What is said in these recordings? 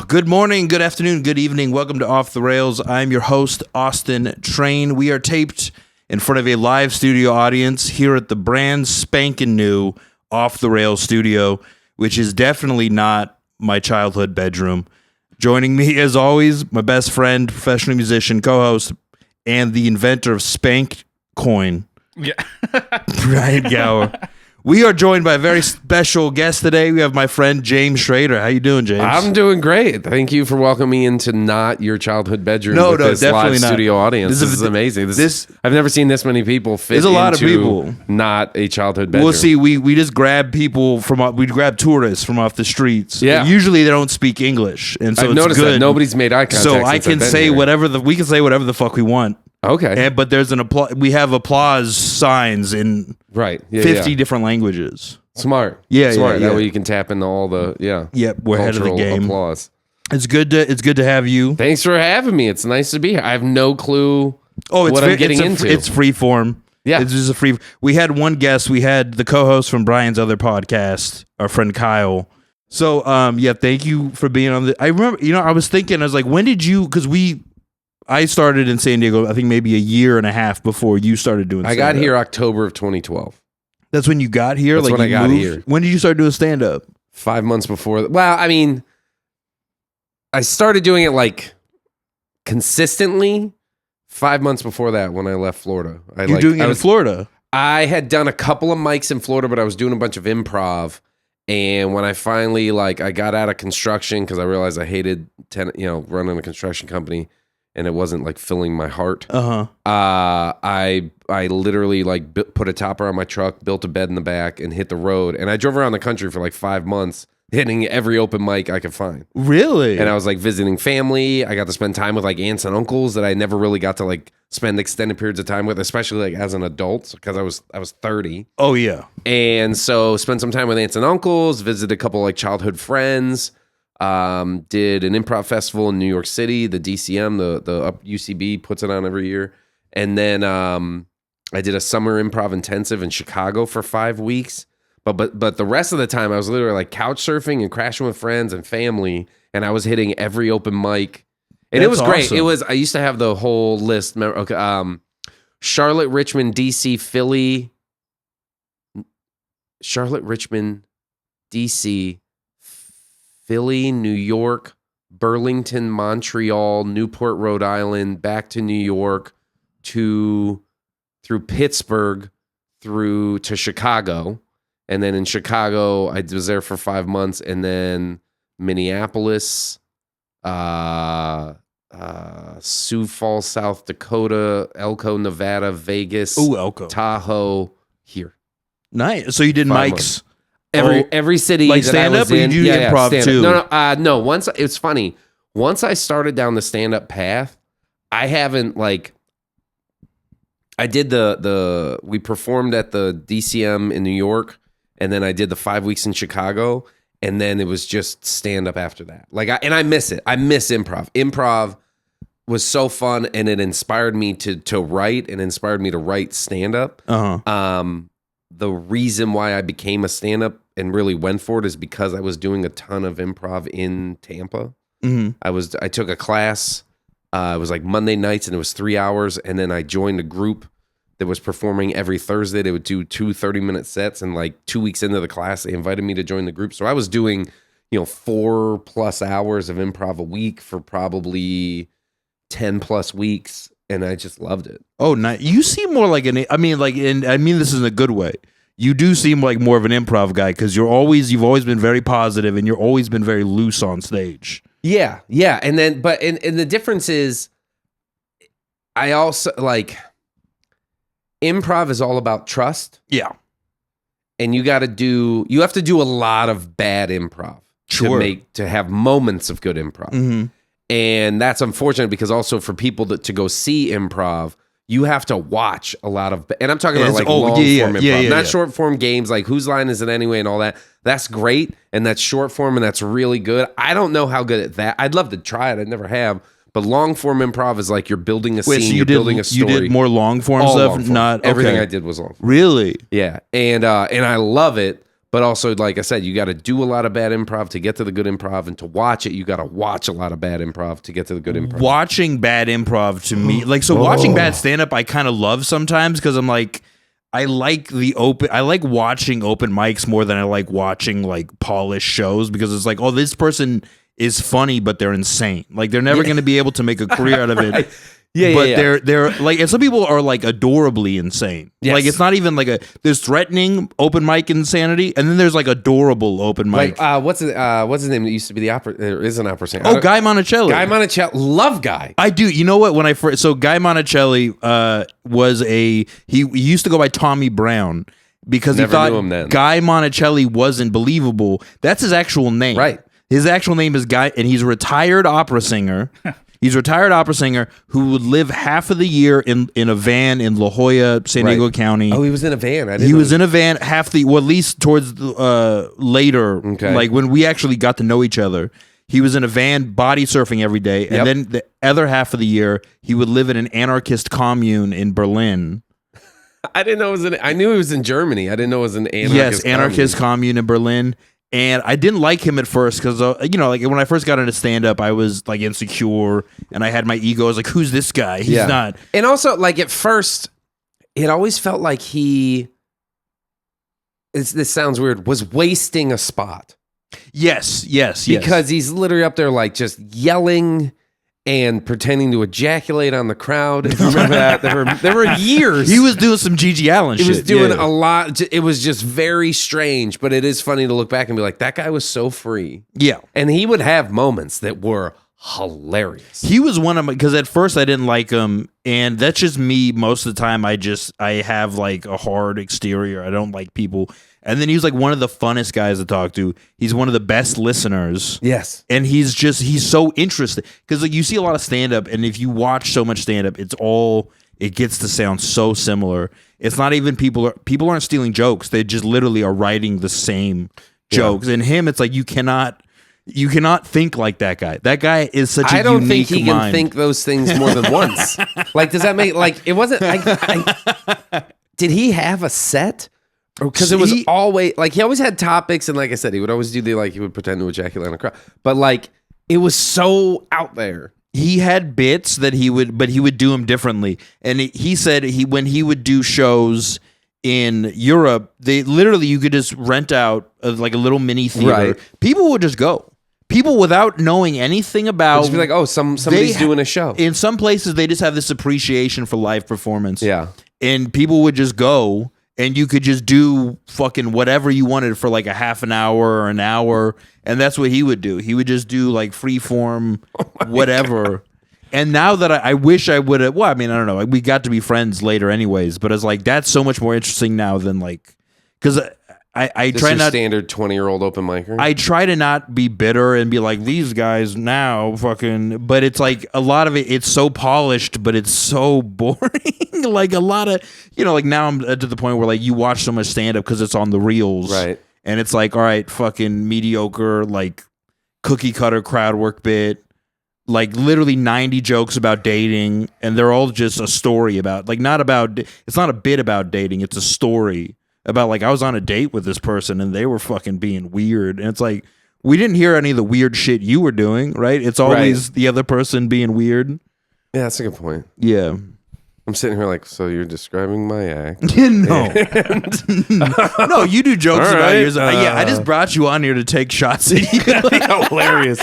Good morning, good afternoon, good evening. Welcome to Off the Rails. I'm your host, Austin Train. We are taped in front of a live studio audience here at the brand spanking new Off the Rails studio, which is definitely not my childhood bedroom. Joining me, as always, my best friend, professional musician, co-host, and the inventor of Spank Coin, Brian Gower. We are joined by a very special guest today. We have my friend James Schrader. How you doing, James? I'm doing great. Thank you for welcoming me into not your childhood bedroom with this definitely live not. Studio audience. This is amazing. I've never seen this many people fit there's a lot into of people. Not a childhood bedroom. We'll see. We just grab people we grab tourists from off the streets. Yeah. Usually they don't speak English, and so I've it's noticed good. that nobody's made eye contact. So I since can I've been say here. we can say whatever the fuck we want. Okay. But there's we have applause signs in 50 different languages. Smart. Yeah. That way you can tap into all the we're ahead of the cultural game. applause. It's good to have you. Thanks for having me. It's nice to be here. I have no clue what I'm getting into. It's free form. Yeah. It's just a free. We had one guest. We had the co-host from Brian's other podcast, our friend Kyle. So, thank you for being on the. I remember, I was thinking, I was like, when did you? Because I started in San Diego, I think maybe a year and a half before you started doing stand-up. I got here October of 2012. That's when you got here? That's when I got here. When did you start doing stand-up? 5 months before. Well, I mean, I started doing it consistently 5 months before that when I left Florida. You're doing it in Florida? I had done a couple of mics in Florida, but I was doing a bunch of improv. And when I finally, I got out of construction because I realized I hated, running a construction company. And it wasn't filling my heart. I literally put a topper on my truck, built a bed in the back, and hit the road. And I drove around the country for 5 months, hitting every open mic I could find. Really? And I was visiting family. I got to spend time with aunts and uncles that I never really got to spend extended periods of time with, especially as an adult because I was 30. Oh yeah. And so spent some time with aunts and uncles, visited a couple childhood friends. Did an improv festival in New York City, the DCM, the UCB puts it on every year. And then I did a summer improv intensive in Chicago for 5 weeks. But the rest of the time I was literally couch surfing and crashing with friends and family, and I was hitting every open mic. And it was great. Awesome. I used to have the whole list. Charlotte, Richmond, DC, Philly. Charlotte, Richmond, DC, Philly, New York, Burlington, Montreal, Newport, Rhode Island, back to New York, through Pittsburgh, through to Chicago. And then in Chicago, I was there for 5 months. And then Minneapolis, Sioux Falls, South Dakota, Elko, Nevada, Vegas, Elko, Tahoe, here. Nice. So you did mics. Every city that stand I was up, in, or you do improv too? No. Once it's funny. Once I started down the stand up path, I haven't I did we performed at the DCM in New York, and then I did the 5 weeks in Chicago, and then it was just stand up after that. And I miss it. I miss improv. Improv was so fun, and it inspired me to write, and inspired me to write stand up. The reason why I became a stand-up and really went for it is because I was doing a ton of improv in Tampa. Mm-hmm. I took a class. It was Monday nights, and it was 3 hours. And then I joined a group that was performing every Thursday. They would do 2 30-minute sets. And 2 weeks into the class, they invited me to join the group. So I was doing, 4+ hours of improv a week for probably 10+ weeks. And I just loved it. Oh, nice. You seem more like I mean this in a good way. You do seem like more of an improv guy because you've always been very positive, and you've always been very loose on stage. Yeah. And then, and the difference is, I also improv is all about trust. Yeah. And you have to do a lot of bad improv to have moments of good improv. Mm-hmm. And that's unfortunate because also for people to go see improv, you have to watch a lot of, and I'm talking about long form improv, not short form games like Whose Line Is It Anyway and all that. That's great, and that's short form, and that's really good. I don't know how good at that. I'd love to try it. I never have. But long form improv is you're building a scene, you're building a story. You did more long form stuff? Long form. Not everything okay. I did was long form. Really? Yeah, and I love it. But also, like I said, you got to do a lot of bad improv to get to the good improv, and to watch it, you got to watch a lot of bad improv to get to the good improv. Watching bad improv to me, like, so watching bad stand-up, I kind of love sometimes because I'm like, I like watching open mics more than I like watching like polished shows, because it's like, oh, this person is funny, but they're insane. Like, they're never going to be able to make a career out of it. But they're like, and some people are like adorably insane. Yes. Like, it's not even like there's threatening open mic insanity, and then there's like adorable open mic. Like, what's his name that used to be the opera? There is an opera singer. Oh, Guy Monticelli. Guy Monticelli. Love Guy. I do. You know what? When I first, so Guy Monticelli was he used to go by Tommy Brown because Never he thought knew him then. Guy Monticelli wasn't believable. That's his actual name. Right. His actual name is Guy, and he's a retired opera singer. He's a retired opera singer who would live half of the year in a van in La Jolla, San Diego County. Oh, he was in a van. He was in a van half the, well, at least towards the, later, like when we actually got to know each other. He was in a van body surfing every day, and then the other half of the year he would live in an anarchist commune in Berlin. I didn't know it was I knew he was in Germany. I didn't know it was an anarchist commune in Berlin. And I didn't like him at first because, you know, like when I first got into stand-up, I was like insecure and I had my ego. I was like, who's this guy? He's not. And also, like, at first, it always felt like this sounds weird, was wasting a spot. Yes. Because he's literally up there, like, just yelling and pretending to ejaculate on the crowd. If you remember that, there were years. He was doing some Gigi Allen shit. He was doing a lot. It was just very strange, but it is funny to look back and be like, that guy was so free. Yeah. And he would have moments that were hilarious. He was one of my, because at first I didn't like him, and that's just me. Most of the time I have like a hard exterior. I don't like people. And then he was like one of the funnest guys to talk to. He's one of the best listeners. Yes. And he's so interested. Because like you see a lot of stand-up, and if you watch so much stand-up, it gets to sound so similar. It's not even people aren't stealing jokes. They just literally are writing the same jokes. And him, it's like you cannot think like that guy. That guy is such a unique mind. I don't think he can think those things more than once. Like, does that make, like, it wasn't, did he have a set? Because it was always, like, he always had topics, and like I said, he would always do he would pretend to ejaculate on a crowd. But, like, it was so out there. He had bits that he would do them differently. And he said when he would do shows in Europe, you could just rent out like a little mini theater. Right. People would just go. People without knowing anything about, just be like, oh, somebody's doing a show. In some places, they just have this appreciation for live performance. Yeah. And people would just go, and you could just do fucking whatever you wanted for like a half an hour or an hour. And that's what he would do. He would just do like free form, whatever. God. And now that I wish I would have, well, I mean, I don't know. We got to be friends later anyways, but it's like, that's so much more interesting now than like, because I try not standard 20-year-old open micer. I try to not be bitter and be like, these guys now fucking, but it's like a lot of it's so polished, but it's so boring. Like a lot of, like now I'm to the point where like you watch so much stand up because it's on the reels. Right. And it's like, all right, fucking mediocre, like cookie cutter crowd work bit, like literally 90 jokes about dating. And they're all just a story about, like, it's not a bit about dating. It's a story about like, I was on a date with this person and they were fucking being weird. And it's like, we didn't hear any of the weird shit you were doing, right? It's always the other person being weird. Yeah, that's a good point. Yeah. I'm sitting here like, so you're describing my act? No. No, you do jokes about yours. I just brought you on here to take shots at you. Hilarious.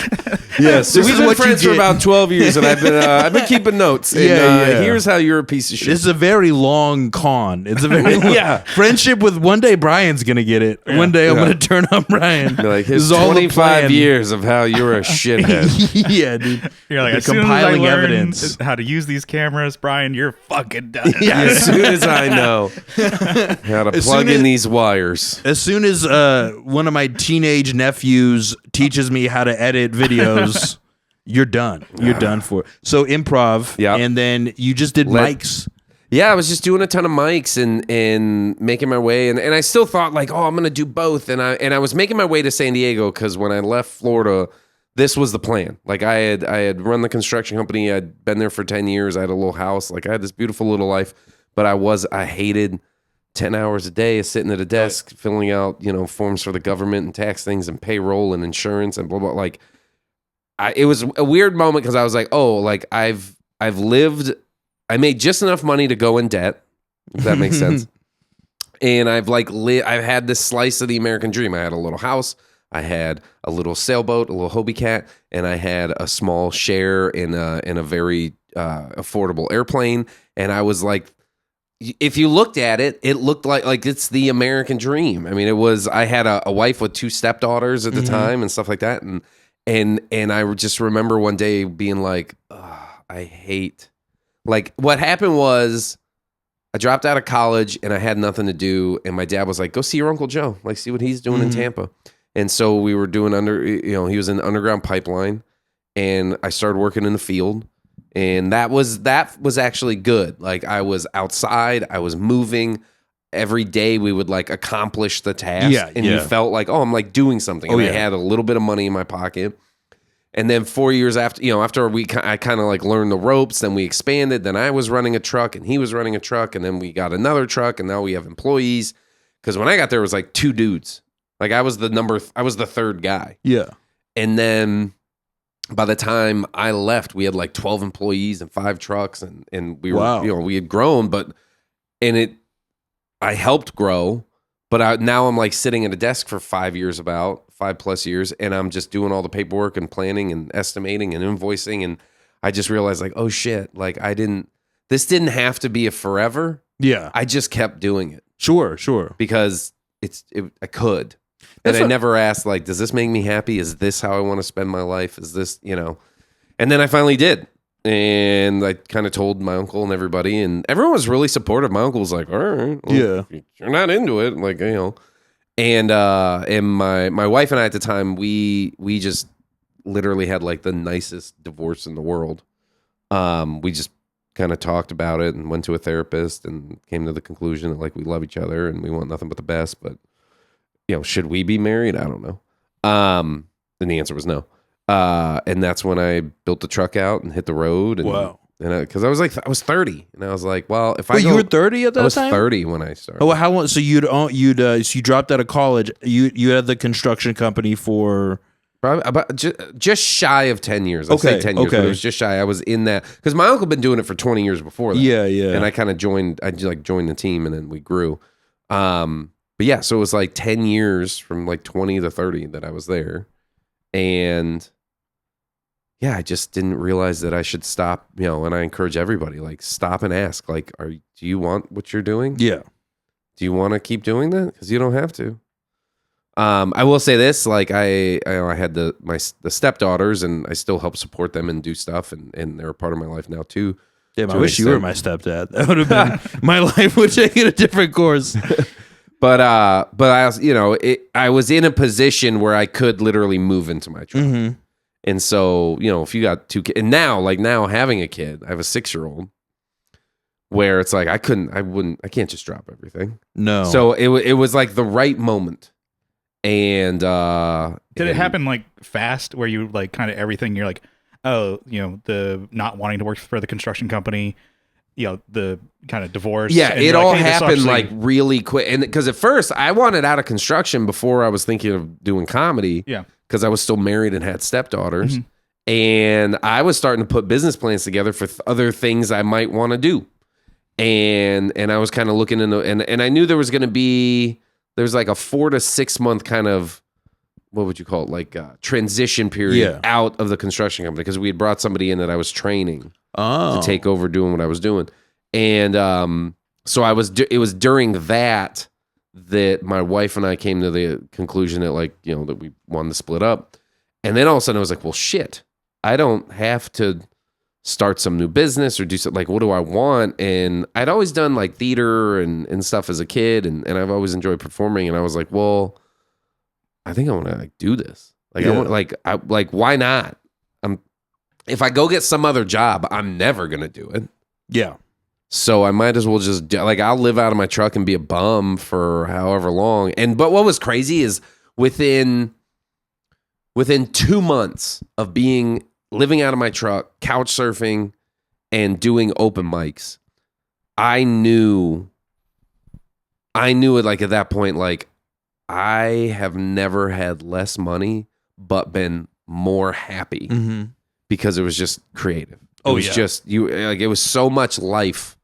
Yes. So we've been friends for about 12 years, and I've been keeping notes. And, here's how you're a piece of shit. It's a very long con. It's a very long friendship with one day Brian's going to get it. Yeah. One day I'm going to turn on Brian. You're like, his 25 years of how you're a shithead. Yeah, dude. You're like, as compiling soon as I learn evidence. How to use these cameras, Brian, you're fucking done. Yeah, as soon as I know how to plug in these wires. As soon as one of my teenage nephews teaches me how to edit videos, you're done. You're done for. So improv, and then you just did mics. Yeah, I was just doing a ton of mics and making my way, and I still thought like, oh, I'm gonna do both, and I was making my way to San Diego because when I left Florida, this was the plan. Like I had run the construction company. I'd been there for 10 years. I had a little house. Like I had this beautiful little life, but I hated 10 hours a day of sitting at a desk, filling out, forms for the government and tax things and payroll and insurance and blah, blah. Like, it was a weird moment because I was like, oh, like I made just enough money to go in debt, if that makes sense. And I've had this slice of the American dream. I had a little house, I had a little sailboat, a little Hobie cat, and I had a small share in a very affordable airplane. And I was like, if you looked at it, it looked like it's the American dream. I mean, it was. I had a wife with 2 stepdaughters at the time and stuff like that, and I just remember one day being like, I hate. Like, what happened was, I dropped out of college and I had nothing to do, and my dad was like, "Go see your Uncle Joe, like see what he's doing in Tampa." And so we were doing he was in the underground pipeline, and I started working in the field. And that was actually good. Like, I was outside, I was moving. Every day we would like accomplish the task. And you felt like, oh, I'm like doing something. And I had a little bit of money in my pocket. And then 4 years after, I kind of like learned the ropes, then we expanded. Then I was running a truck and he was running a truck. And then we got another truck and now we have employees. Because when I got there, it was like 2 dudes. Like I was the 3rd guy. Yeah. And then by the time I left, we had like 12 employees and 5 trucks, and we were, we had grown, I helped grow, but now I'm like sitting at a desk for 5 years, about 5+ years, and I'm just doing all the paperwork and planning and estimating and invoicing, and I just realized like, oh shit, like this didn't have to be a forever. Yeah. I just kept doing it. Sure. Because I could. And I never asked, like, does this make me happy? Is this how I want to spend my life? Is this, And then I finally did. And I kind of told my uncle and everybody, and everyone was really supportive. My uncle was like, all right, well, if you're not into it, like, And my wife and I at the time, we just literally had like the nicest divorce in the world. We just kind of talked about it and went to a therapist and came to the conclusion that like we love each other and we want nothing but the best, but should we be married? I don't know. And the answer was no. And that's when I built the truck out and hit the road. And, wow. And because I was 30, and I was like, well, if you were 30 at that time? I was 30 when I started. Oh, how long? So you dropped out of college. You had the construction company for probably about just shy of 10 years. I'd say 10 years, but it was just shy. I was in that because my uncle had been doing it for 20 years before that. Yeah. And I kind of joined the team, and then we grew. But yeah, so it was like 10 years from like 20 to 30 that I was there. And yeah, I just didn't realize that I should stop, and I encourage everybody, like, stop and ask, like, do you want what you're doing? Yeah. Do you want to keep doing that? Because you don't have to. I will say this, like, I had the stepdaughters, and I still help support them and do stuff, and they're a part of my life now too. Damn, I wish you were my stepdad. That would have been, my life would take it a different course. But I was, I was in a position where I could literally move into my truck. Mm-hmm. And so, if you got 2 kids, and now having a kid, I have a 6-year-old, where it's like, I can't just drop everything. No. So it was like the right moment. And did it happen like fast where you like kind of everything, you're like, oh, the not wanting to work for the construction company, the kind of divorce. Yeah, it all happened like really quick. And because at first I wanted out of construction before I was thinking of doing comedy. Yeah. Because I was still married and had stepdaughters. Mm-hmm. And I was starting to put business plans together for other things I might want to do. And I was kind of looking into, and I knew there's like a 4 to 6 month kind of, what would you call it? Like transition period out of the construction company. Because we had brought somebody in that I was training to take over doing what I was doing. And so it was during that my wife and I came to the conclusion that that we wanted to split up. And then all of a sudden I was like, well, shit, I don't have to start some new business or do something. Like, what do I want? And I'd always done like theater and stuff as a kid. And I've always enjoyed performing. And I was like, well, I think I want to like do this. Like, I want, why not? If I go get some other job, I'm never going to do it. Yeah. So I might as well just I'll live out of my truck and be a bum for however long. But what was crazy is within 2 months of living out of my truck, couch surfing, and doing open mics, I knew I knew it like at that point, like I have never had less money, but been more happy because it was just creative. It was just it was so much life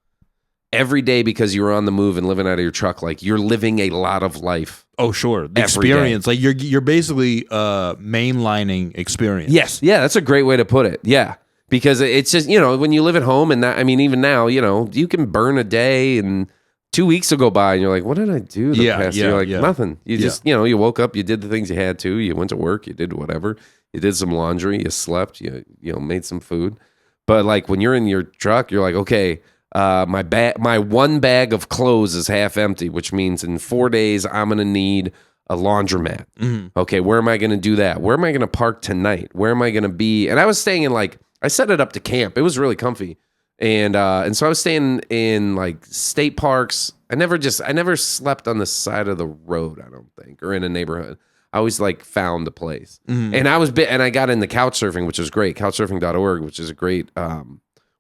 every day because you were on the move and living out of your truck. Like you're living a lot of life. Oh, sure. The experience. Like you're basically mainlining experience. Yes. Yeah, that's a great way to put it. Yeah. Because it's just, when you live at home and that, I mean, even now, you can burn a day and 2 weeks will go by and you're like, what did I do the past year? You're like, nothing. You just, you woke up, you did the things you had to, you went to work, you did whatever. You did some laundry, you slept, you made some food. But like when you're in your truck, you're like, okay, my one bag of clothes is half empty, which means in 4 days I'm going to need a laundromat. Okay, where am I going to do that? Where am I going to park tonight? Where am I going to be? And I was staying in I set it up to camp. It was really comfy. And so I was staying in like state parks. I never slept on the side of the road, I don't think, or in a neighborhood. I always like found a place. And I got into couch surfing, which is great. Couchsurfing.org, which is a great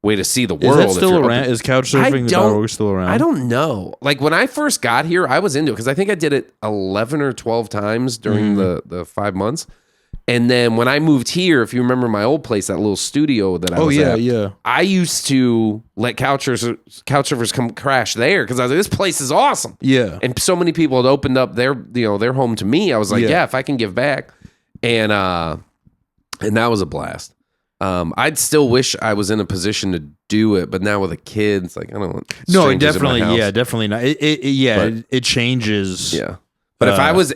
way to see the world. Is that still around? Is couchsurfing.org still around? I don't know. Like when I first got here, I was into it because I think I did it 11 or 12 times during the 5 months. And then when I moved here, if you remember my old place, that little studio that I was at, I used to let couch surfers come crash there because I was like, this place is awesome. Yeah. And so many people had opened up their home to me. I was like, if I can give back. And that was a blast. I'd still wish I was in a position to do it, but now with a kid, it's like I don't want. No, definitely, definitely not. It changes. Yeah, but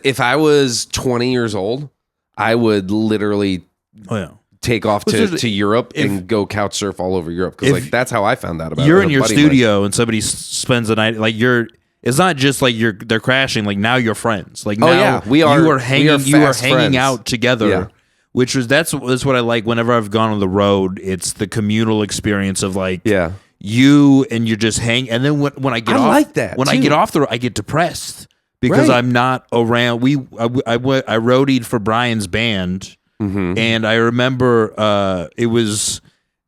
if I was 20 years old, I would literally take off to Europe and go couch surf all over Europe because like that's how I found out about it. You're in your studio and somebody spends the night like it's not just like they're crashing. Like now you're friends. Like now you are hanging out together. Yeah. Which was that's what I like whenever I've gone on the road. It's the communal experience of like you and you just hang. And then when I get I get off the road, I get depressed because I'm not around. I roadied for Brian's band, and I remember it was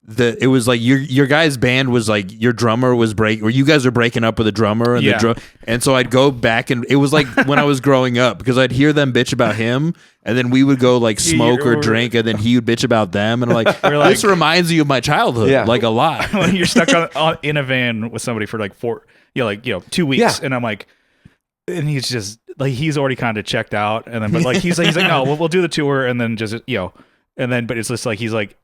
like your guys' band was like your drummer was or you guys were breaking up with a drummer and the drum, and so I'd go back and it was like when I was growing up because I'd hear them bitch about him and then we would go like smoke or drink and then he would bitch about them and I'm like this reminds you of my childhood like a lot. When you're stuck in a van with somebody for like 2 weeks and I'm like, and he's just like he's already kind of checked out and then but like he's like no we'll do the tour and then just and then but it's just like he's like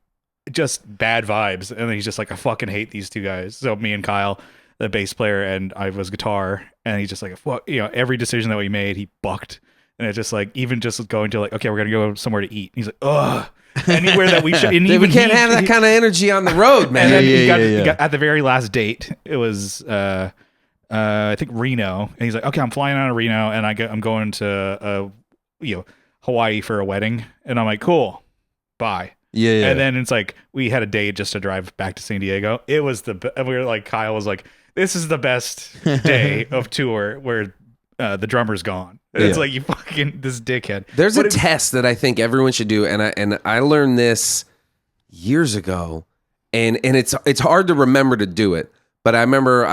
just bad vibes and then he's just like I fucking hate these two guys. So me and Kyle, the bass player, and I was guitar, and he's just like fuck, every decision that we made he bucked, and it's just like even just going to like okay we're gonna go somewhere to eat, and he's like ugh anywhere that we should. We can't have that kind of energy on the road, man. And then he got at the very last date it was I think Reno, and he's like okay I'm flying out of Reno and I'm going to Hawaii for a wedding, and I'm like cool bye. Yeah. And then it's like we had a date just to drive back to San Diego. It was we were like Kyle was like, "This is the best day of tour where the drummer's gone." And it's like you fucking this dickhead. There's a test that I think everyone should do, and I learned this years ago, and it's hard to remember to do it. But I remember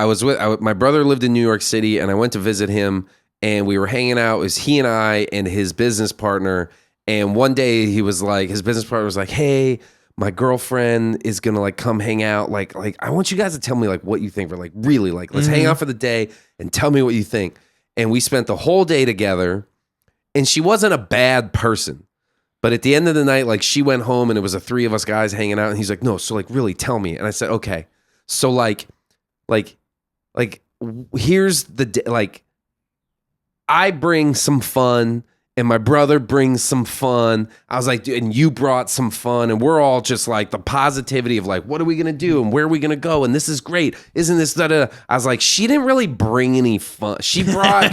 my brother lived in New York City, and I went to visit him, and we were hanging out. It was he and I and his business partner. And one day he was like, his business partner was like, hey, my girlfriend is going to like come hang out. Like, I want you guys to tell me like what you think. For like, really, like, let's hang out for the day and tell me what you think. And we spent the whole day together and she wasn't a bad person. But at the end of the night, like she went home and it was the three of us guys hanging out. And he's like, no, so like really tell me. And I said, okay. So like here's like, I bring some fun. And my brother brings some fun. I was like, dude, and you brought some fun. And we're all just like the positivity of like, what are we going to do? And where are we going to go? And this is great. Isn't this da-da? I was like, she didn't really bring any fun. She brought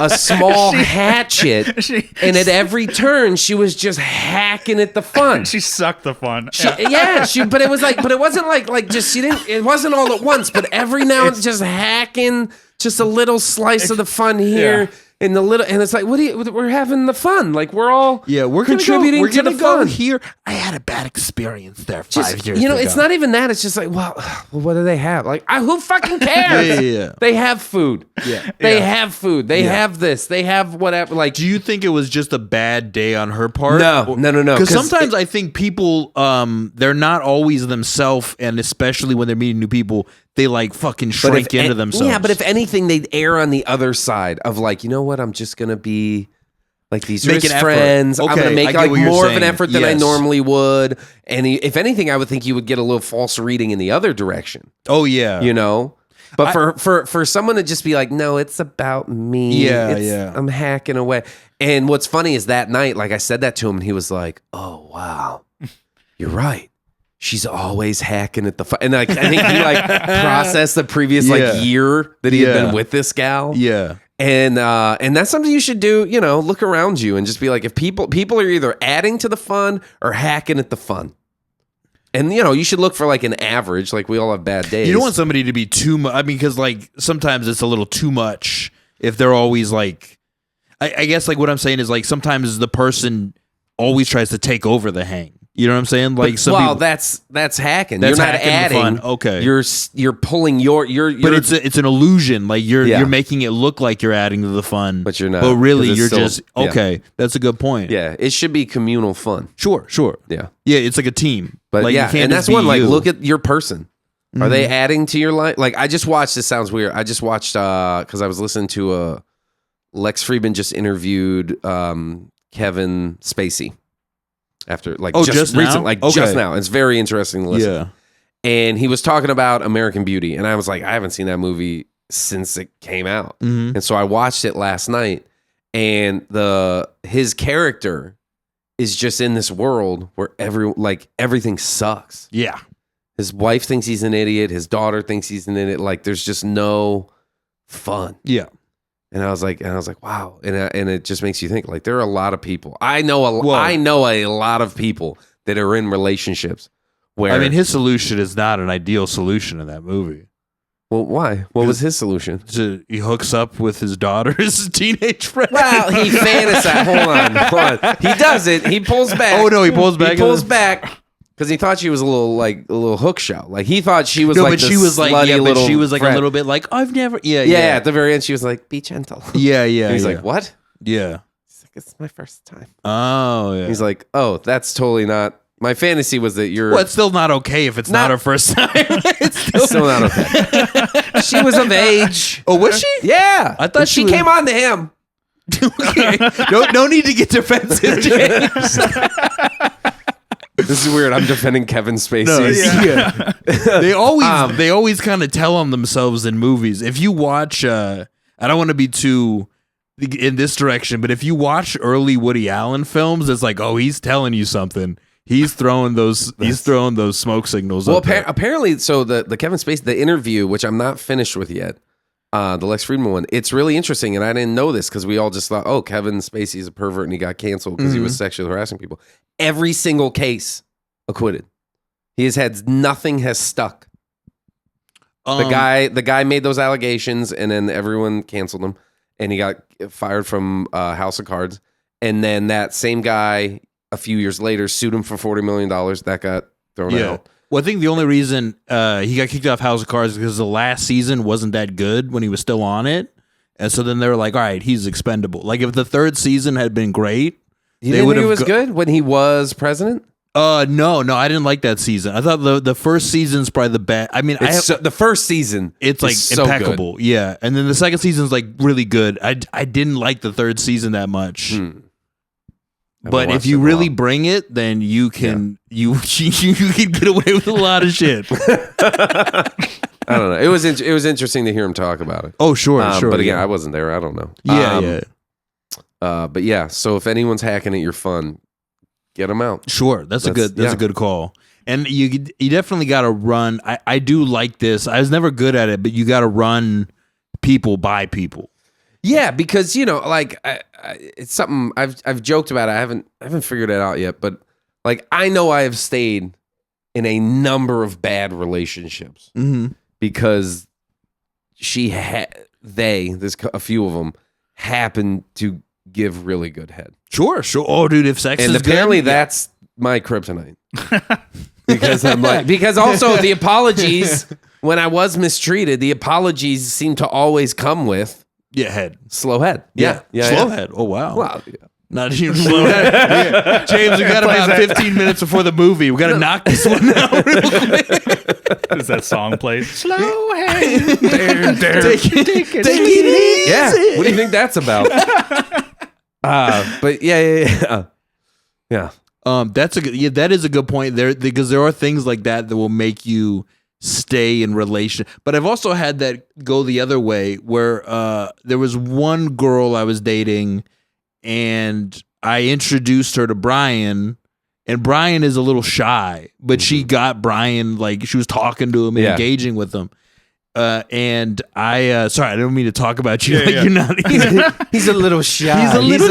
a small hatchet. And at every turn, she was just hacking at the fun. She sucked the fun. But it wasn't like just, it wasn't all at once, but every now and just hacking just a little slice of the fun here. Yeah. and it's like, we're having the fun. Like we're all we're contributing to the fun here. I had a bad experience there just, 5 years ago. It's not even that. It's just like, well, what do they have? Like, who fucking cares? Yeah. They have food. They have food. They have this. They have whatever. Like, do you think it was just a bad day on her part? No. Because sometimes I think people, they're not always themselves, and especially when they're meeting new people, they like fucking shrink into themselves. Yeah, but if anything, they'd err on the other side of like, you know what? I'm just gonna be like, these are his friends. Okay, I'm gonna make like more of an effort than I normally would. And if anything, I would think you would get a little false reading in the other direction. Oh yeah, But for someone to just be like, no, it's about me. I'm hacking away. And what's funny is that night, like I said that to him, and he was like, oh wow, you're right. She's always hacking at the and like I think he like processed the previous year that he had been with this gal. Yeah. And that's something you should do, look around you and just be like, if people are either adding to the fun or hacking at the fun. And you should look for like an average, like we all have bad days. You don't want somebody to be too much. I mean, because like sometimes it's a little too much if they're always like, I guess like what I'm saying is like sometimes the person always tries to take over the hang. You know what I'm saying? Like that's hacking. That's you're not hacking adding. The fun. Okay. You're pulling your But it's an illusion. Like you're making it look like you're adding to the fun, but you're not. But really, you're just okay. That's a good point. Yeah, it should be communal fun. Sure. Yeah, it's like a team. But like, yeah, you can't and just that's one. Like, you. look at your person. Are they adding to your life? Like, I just watched. This sounds weird. I just watched because I was listening to Lex Friedman just interviewed Kevin Spacey. After like just recent, like just now, it's very interesting to listen. Yeah, and he was talking about American Beauty, and I was like, I haven't seen that movie since it came out, and so I watched it last night. And his character is just in this world where everything sucks. Yeah, his wife thinks he's an idiot. His daughter thinks he's an idiot. Like there's just no fun. Yeah. And I was like, wow. And it just makes you think, like, there are a lot of people. I know a lot of people that are in relationships where. I mean, his solution is not an ideal solution in that movie. Well, why? What was his solution? He hooks up with his daughter's teenage friend. Well, he fantasized. Hold on. He does it. He pulls back. Oh, no, he pulls back. He pulls back. Because he thought she was a little hook show. Like he thought she was but she was like, but she was like a little bit like, I've never, yeah. At the very end, she was like, be gentle. Yeah. And he's like, what? Yeah. He's like, it's my first time. Oh, yeah. He's like, oh, that's totally not. My fantasy was that you're. Well, it's still not okay if it's not her first time. It's still not okay. She was of age. Oh, was she? Yeah, I thought she came on to him. Okay. No need to get defensive, James. This is weird. I'm defending Kevin Spacey. They always kind of tell on themselves in movies. If you watch, I don't want to be too in this direction, but if you watch early Woody Allen films, it's like, oh, he's telling you something. He's throwing those. He's throwing those smoke signals. Well, apparently, so the Kevin Spacey, the interview, which I'm not finished with yet, the Lex Friedman one, it's really interesting, and I didn't know this because we all just thought, oh, Kevin Spacey's a pervert and he got canceled because he was sexually harassing people. Every single case acquitted. He has had nothing has stuck. The guy made those allegations, and then everyone canceled him, and he got fired from House of Cards. And then that same guy, a few years later, sued him for $40 million. That got thrown out. Well, I think the only reason he got kicked off House of Cards is because the last season wasn't that good when he was still on it. And so then they were like, all right, he's expendable. Like if the third season had been great, you didn't think it was good when he was president? No, I didn't like that season. I thought the first season's probably the best. I mean, the first season, it's like impeccable, so yeah. And then the second season's like really good. I didn't like the third season that much. But if you really bring it, then you can you can get away with a lot of shit. I don't know. It was interesting to hear him talk about it. Oh, sure. But again, I wasn't there. I don't know. Yeah. But yeah. So if anyone's hacking at your fun, get them out. Sure, that's a good call. And you definitely got to run. I do like this. I was never good at it, but you got to run people by people. Yeah, because like it's something I've joked about. I haven't figured it out yet, but like I know I have stayed in a number of bad relationships because there's a few of them happen to give really good head. Sure. Oh, dude, if sex And is apparently good, that's my kryptonite. Because also the apologies, when I was mistreated, the apologies seem to always come with head. slow head. Yeah. Slow head. Oh, wow. Wow. Not even slow head. Yeah. James, we got about 15 minutes before the movie. We got to knock this one out real quick. Does that song play? Slow head. Take it easy. Yeah. What do you think that's about? But yeah. That is a good point there, because there are things like that will make you stay in relation. But I've also had that go the other way, where there was one girl I was dating, and I introduced her to Brian, and Brian is a little shy, but she got Brian, like, she was talking to him and engaging with him. And I sorry, I don't mean to talk about you. You're not. He's a little shy. He's a little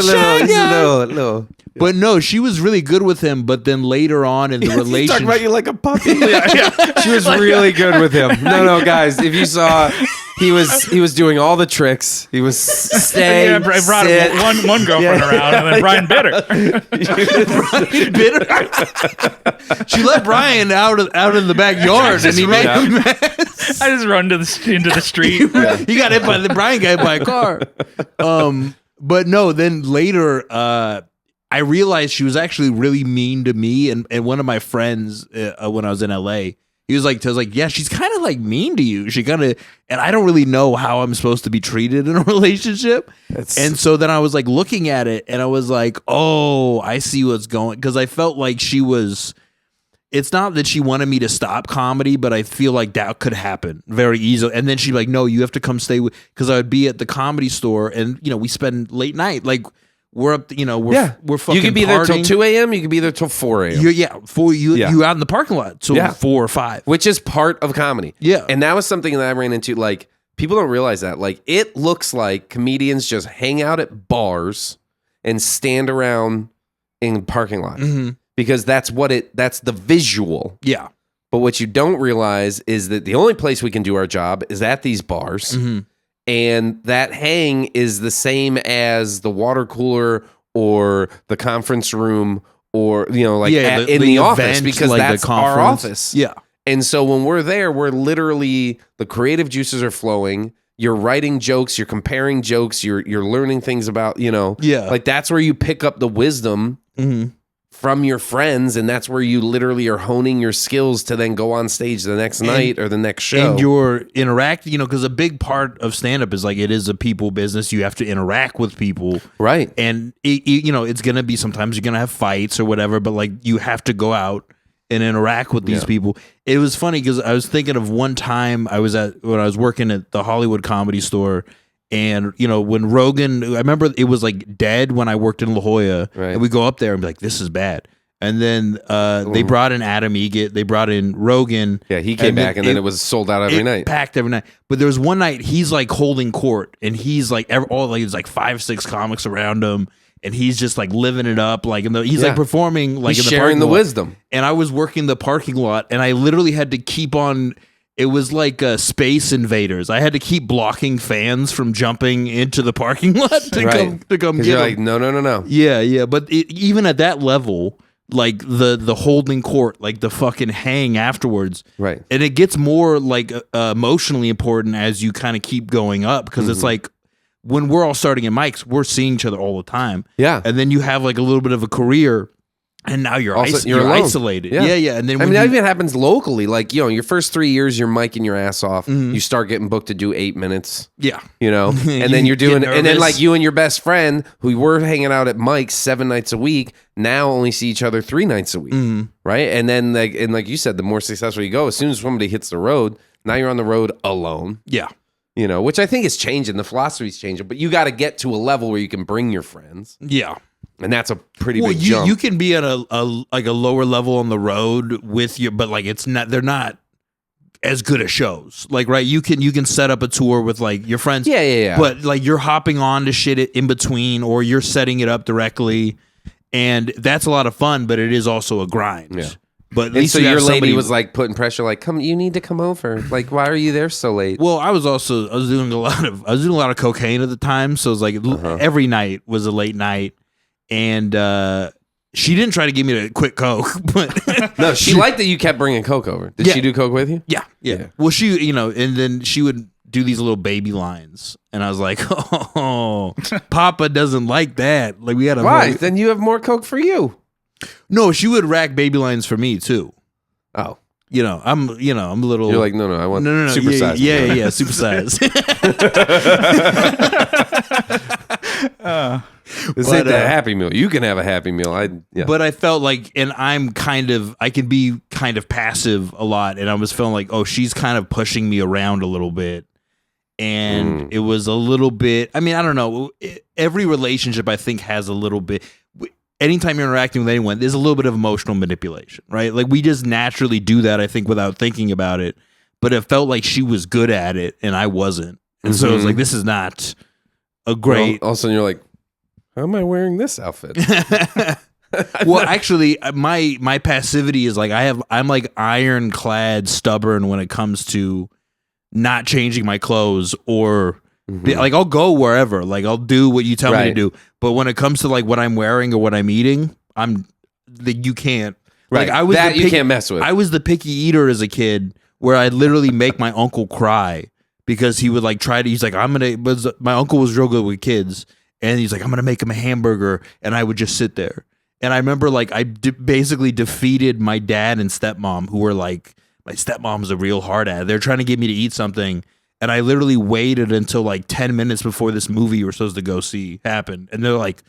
little. But no, she was really good with him. But then later on in the relationship, talking about you like a puppy. She was really good with him. No, guys, if you saw, he was doing all the tricks. He was staying. I brought one girlfriend around, and then Brian bit her. Brian bit her. She let Brian out in the backyard, and he made a mess. I just run into the street. He got hit by Brian got hit by a car. But no, then later, I realized she was actually really mean to me, and one of my friends when I was in LA, he was like, yeah, she's kind of like mean to you. She kind of, and I don't really know how I'm supposed to be treated in a relationship. And so then I was like looking at it, and I was like, oh, I see what's going, because I felt like she was. It's not that she wanted me to stop comedy, but I feel like that could happen very easily. And then she'd be like, no, you have to come stay with, because I would be at the Comedy Store, and we spend late night, like. We're up, we're fucking. You could be there till 2 a.m. You could be there till 4 a.m. You out in the parking lot till 4 or 5, which is part of comedy. Yeah, and that was something that I ran into. Like, people don't realize that. Like, it looks like comedians just hang out at bars and stand around in parking lots because that's the visual. Yeah, but what you don't realize is that the only place we can do our job is at these bars. And that hang is the same as the water cooler or the conference room or, in the office, because like that's our office. Yeah. And so when we're there, we're literally, the creative juices are flowing. You're writing jokes, you're comparing jokes, you're learning things about, like that's where you pick up the wisdom from your friends, and that's where you literally are honing your skills to then go on stage the next night or the next show. And you're interacting, because a big part of stand-up is like, it is a people business. You have to interact with people. Right. And, it's going to be, sometimes you're going to have fights or whatever, but like you have to go out and interact with these people. It was funny because I was thinking of one time when I was working at the Hollywood Comedy Store. And, when Rogan, I remember it was like dead when I worked in La Jolla. Right. And we go up there and be like, this is bad. And then they brought in Adam Egget. They brought in Rogan. Yeah, he came back, and then it was sold out every night. Packed every night. But there was one night he's like holding court, and he's like, there's like 5-6 comics around him. And he's just like living it up. Like he's like performing like he's in the sharing parking the lot. wisdom. And I was working the parking lot, and I literally had to keep on. It was like Space Invaders. I had to keep blocking fans from jumping into the parking lot to come get you're them. Like, no. Yeah. But even at that level, like the holding court, like the fucking hang afterwards. Right. And it gets more like emotionally important as you kind of keep going up, because it's like when we're all starting at mics, we're seeing each other all the time. Yeah. And then you have like a little bit of a career. And now you're isolated. Yeah. And then that even happens locally. Like, your first 3 years, you're micing your ass off. You start getting booked to do 8 minutes. Yeah. And then you're doing, and then like you and your best friend who were hanging out at Mike's 7 nights a week, now only see each other 3 nights a week. Right. And then like you said, the more successful you go, as soon as somebody hits the road, now you're on the road alone. Yeah. Which I think is changing. The philosophy's changing, but you got to get to a level where you can bring your friends. Yeah. And that's a pretty big jump. You can be at a lower level on the road with you, but like they're not as good as shows. Like, right, you can set up a tour with like your friends. Yeah. But like you're hopping on to shit in between, or you're setting it up directly, and that's a lot of fun. But it is also a grind. Yeah. But at And least so you have your lady somebody- was like putting pressure, like, "Come, you need to come over. Like, why are you there so late?" Well, I was doing a lot of cocaine at the time, so it was like every night was a late night, and she didn't try to give me a quick coke, but No, she liked that you kept bringing coke over. Did Yeah. she do coke with you? yeah. Well, she, and then she would do these little baby lines, and I was like, oh, Papa doesn't like that. Like we had a Why? Then you have more coke for you. No, she would rack baby lines for me too. Oh, I'm a little. you're like, no, I want no, super yeah, size. yeah, super size. This ain't that Happy Meal. You can have a Happy Meal. But I felt like, and I can be kind of passive a lot, and I was feeling like, oh, she's kind of pushing me around a little bit, and it was a little bit. I mean, I don't know. Every relationship I think has a little bit. Anytime you're interacting with anyone, there's a little bit of emotional manipulation, right? Like we just naturally do that, I think, without thinking about it. But it felt like she was good at it, and I wasn't, and so it was like, this is not a great. All of a sudden, you're like, how am I wearing this outfit? Well, actually, my passivity is like I'm like ironclad stubborn when it comes to not changing my clothes or like I'll go wherever, like I'll do what you tell me to do. But when it comes to like what I'm wearing or what I'm eating, you can't. Right. Like I was that you can't mess with. I was the picky eater as a kid, where I'd literally make my uncle cry because he would like try to. He's like, my uncle was real good with kids. And he's like, I'm going to make him a hamburger. And I would just sit there. And I remember like I basically defeated my dad and stepmom, who were like, my stepmom's a real hard ad. They're trying to get me to eat something. And I literally waited until like 10 minutes before this movie you were supposed to go see happened. And they're like,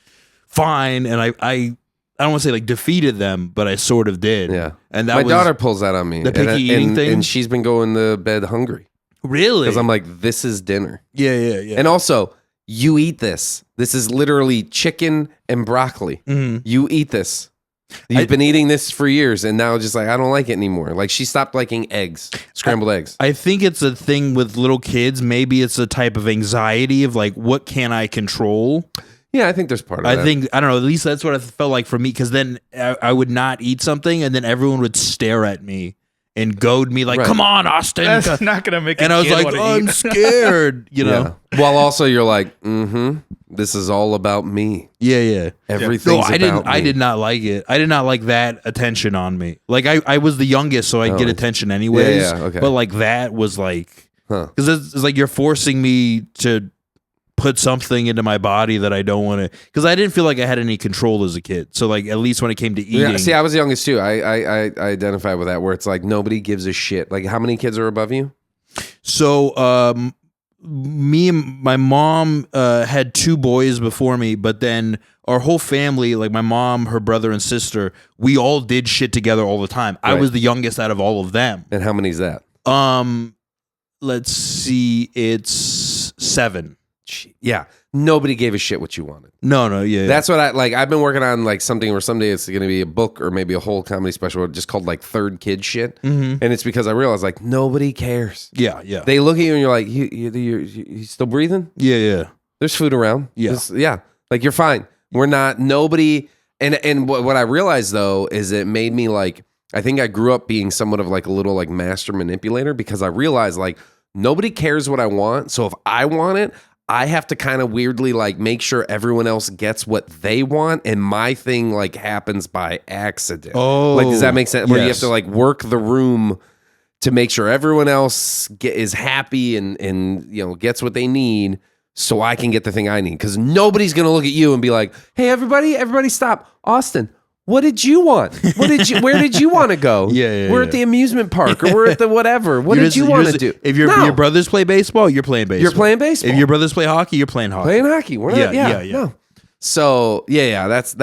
fine. And I don't want to say like defeated them, but I sort of did. Yeah. And that my was daughter pulls that on me. the picky eating thing. And she's been going to bed hungry. Really? Because I'm like, this is dinner. Yeah. And also, you eat this. This is literally chicken and broccoli. You eat this. You've been eating this for years, and now just like, I don't like it anymore. Like she stopped liking eggs, scrambled eggs. I think it's a thing with little kids. Maybe it's a type of anxiety of like, what can I control? Yeah, I think there's part of that. I think, I don't know, at least that's what I felt like for me, because then I would not eat something, and then everyone would stare at me and goad me like, come on, Austin. That's not gonna make. And I was like, I'm scared, Yeah. While also you're like, this is all about me. Yeah. Everything's No, about me. I did not like it. I did not like that attention on me. Like I was the youngest, so I'd get attention anyways. Yeah, okay. But like that was like, Huh. because it's like you're forcing me to put something into my body that I don't want to, because I didn't feel like I had any control as a kid. So like at least when it came to eating. Yeah, see, I was the youngest too. I identify with that, where it's like nobody gives a shit. Like, how many kids are above you? So me and my mom had 2 boys before me, but then our whole family, like my mom, her brother and sister, we all did shit together all the time. I Right. was the youngest out of all of them. And how many is that? Let's see, it's 7. Yeah, nobody gave a shit what you wanted. No, yeah. That's what I like. I've been working on like something where someday it's going to be a book or maybe a whole comedy special just called like Third Kid Shit. And it's because I realized like nobody cares. yeah. They look at you and you're like, you still breathing? Yeah. There's food around. Yeah. Like you're fine. We're not, nobody. And what I realized though is it made me like, I think I grew up being somewhat of like a little like master manipulator, because I realized like nobody cares what I want. So if I want it, I have to kind of weirdly like make sure everyone else gets what they want, and my thing like happens by accident. Oh, like, does that make sense? Where you have yes. to like work the room to make sure everyone else is happy and gets what they need, so I can get the thing I need. Because nobody's gonna look at you and be like, "Hey, everybody, stop, Austin. What did you want? Where did you want to go? We're at the amusement park, or we're at the whatever. What did you want to do? If your brothers play baseball, you're playing baseball. You're playing baseball. If your brothers play hockey, you're playing hockey. Playing hockey. We're not. Yeah. No. So that's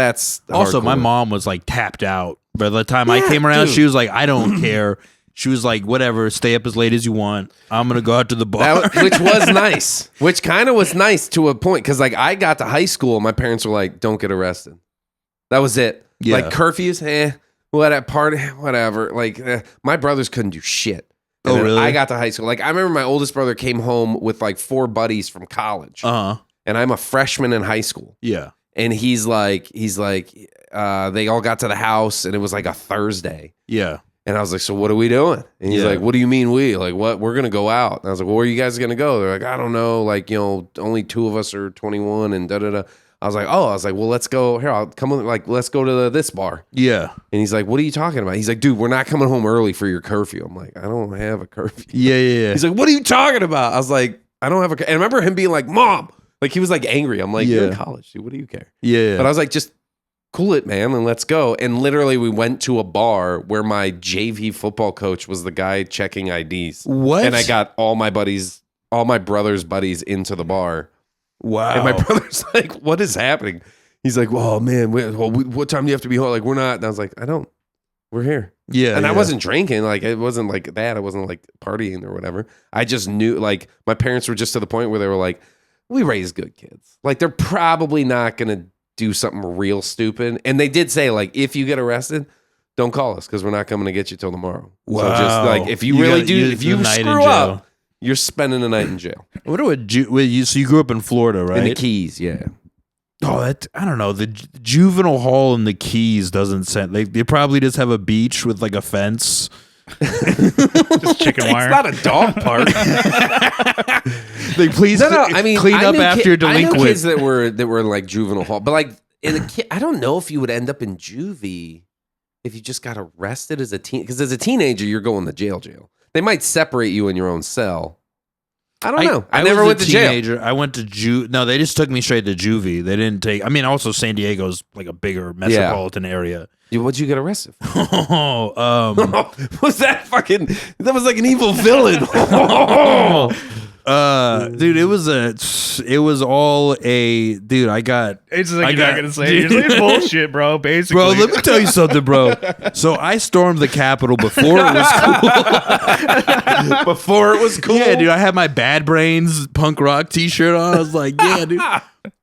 Also, my hardcore. mom was like tapped out. By the time I came around, dude. she was like, I don't care. She was like, whatever, stay up as late as you want. I'm gonna go out to the bar. Which was nice. Which kind of was nice to a point, because like I got to high school, and my parents were like, "Don't get arrested." That was it. Yeah. Like curfews, whatever. Like my brothers couldn't do shit. And then really? I got to high school. Like I remember my oldest brother came home with like 4 buddies from college, Uh-huh. and I'm a freshman in high school. Yeah. And he's like, they all got to the house, and it was like a Thursday. Yeah. And I was like, so what are we doing? And he's like, what do you mean we? Like, what? We're going to go out. And I was like, well, where are you guys going to go? They're like, I don't know. Like, only 2 of us are 21 and da-da-da. I was like, well, let's go. Here, I'll come with, like, let's go to this bar. Yeah. And he's like, what are you talking about? He's like, dude, we're not coming home early for your curfew. I'm like, I don't have a curfew. Yeah. He's like, what are you talking about? I was like, I don't have a curfew. And I remember him being like, Mom. Like, he was like angry. I'm like, you're in college, dude. What do you care? Yeah. But I was like, just cool it, man, and let's go. And literally, we went to a bar where my JV football coach was the guy checking IDs. What? And I got all my brother's buddies into the bar. Wow. And my brother's like, what is happening? He's like, well, man, what time do you have to be home? Like, we're not. And I was like, we're here. Yeah. And I wasn't drinking. Like, it wasn't like that. I wasn't like partying or whatever. I just knew, like, my parents were just to the point where they were like, we raise good kids. Like, they're probably not going to do something real stupid. And they did say, like, if you get arrested, don't call us because we're not coming to get you till tomorrow. Wow. So just like, if you really do, if you screw up, you're spending a night in jail. What do so you grew up in Florida, right? In the Keys, yeah. Oh, I don't know. The juvenile hall in the Keys doesn't sound. They probably just have a beach with like a fence. Just chicken wire. It's not a dog park. Like, please, I mean, clean up after your I know delinquent. kids that were in like juvenile hall, but like I don't know if you would end up in juvie if you just got arrested as a teen. Because as a teenager, you're going to jail. They might separate you in your own cell. I don't know. I never went to jail. I went to No, they just took me straight to juvie. They didn't take. I mean, also San Diego's like a bigger metropolitan area. What'd you get arrested for? Was that fucking? That was like an evil villain. Dude, it was all a dude. I got. It's like you're not gonna say it's bullshit, bro. Basically, bro. Let me tell you something, bro. So I stormed the Capitol before it was cool. Before it was cool. Yeah, dude. I had my Bad Brains punk rock T-shirt on. I was like, yeah, dude.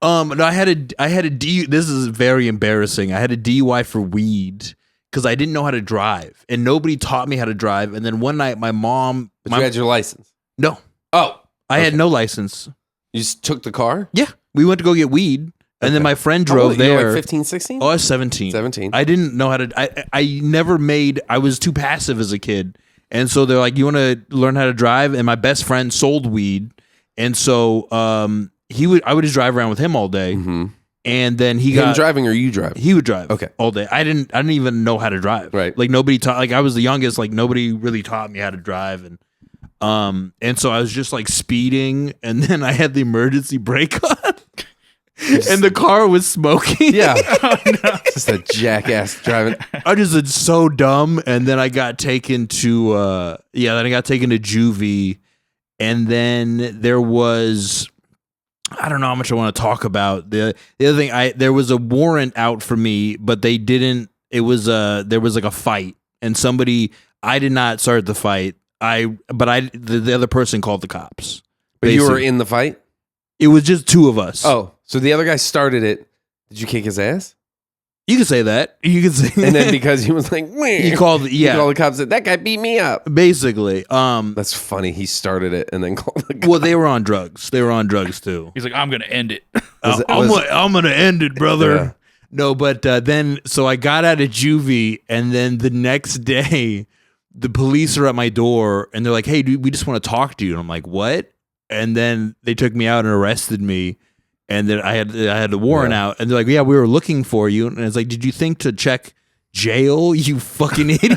No, I had a D. This is very embarrassing. I had a DUI for weed because I didn't know how to drive, and nobody taught me how to drive. And then one night, my mom. But you had your license. No. Oh. I had no license. You just took the car? Yeah. We went to go get weed. And then my friend drove there. You were like 15, 16? Oh, I was 17. 17. I didn't know how to. I was too passive as a kid. And so they're like, you want to learn how to drive? And my best friend sold weed. And so I would just drive around with him all day. Mm-hmm. And then him driving or you driving? He would drive. Okay. All day. I didn't even know how to drive. Right. Like nobody taught. Like I was the youngest. Like nobody really taught me how to drive. And so I was just like speeding, and then I had the emergency brake on, and the car was smoking. Yeah, just a jackass driving. I just was so dumb, and then I got taken to juvie, and then there was. I don't know how much I want to talk about the other thing. There was a warrant out for me, but they didn't. It was there was like a fight, and I did not start the fight. The other person called the cops. But you were in the fight? It was just 2 of us. Oh, so the other guy started it. Did you kick his ass? You can say that. You can say and then because he was like, he called the cops. Said, that guy beat me up. Basically. That's funny. He started it and then called the cops. Well, they were on drugs. They were on drugs too. He's like, I'm gonna end it. I'm gonna end it, brother. Yeah. No, but then so I got out of juvie, and then the next day. The police are at my door, and they're like, hey, dude, we just want to talk to you. And I'm like, what? And then they took me out and arrested me. And then I had the warrant out. And they're like, yeah, we were looking for you. And it's like, did you think to check jail, you fucking idiot?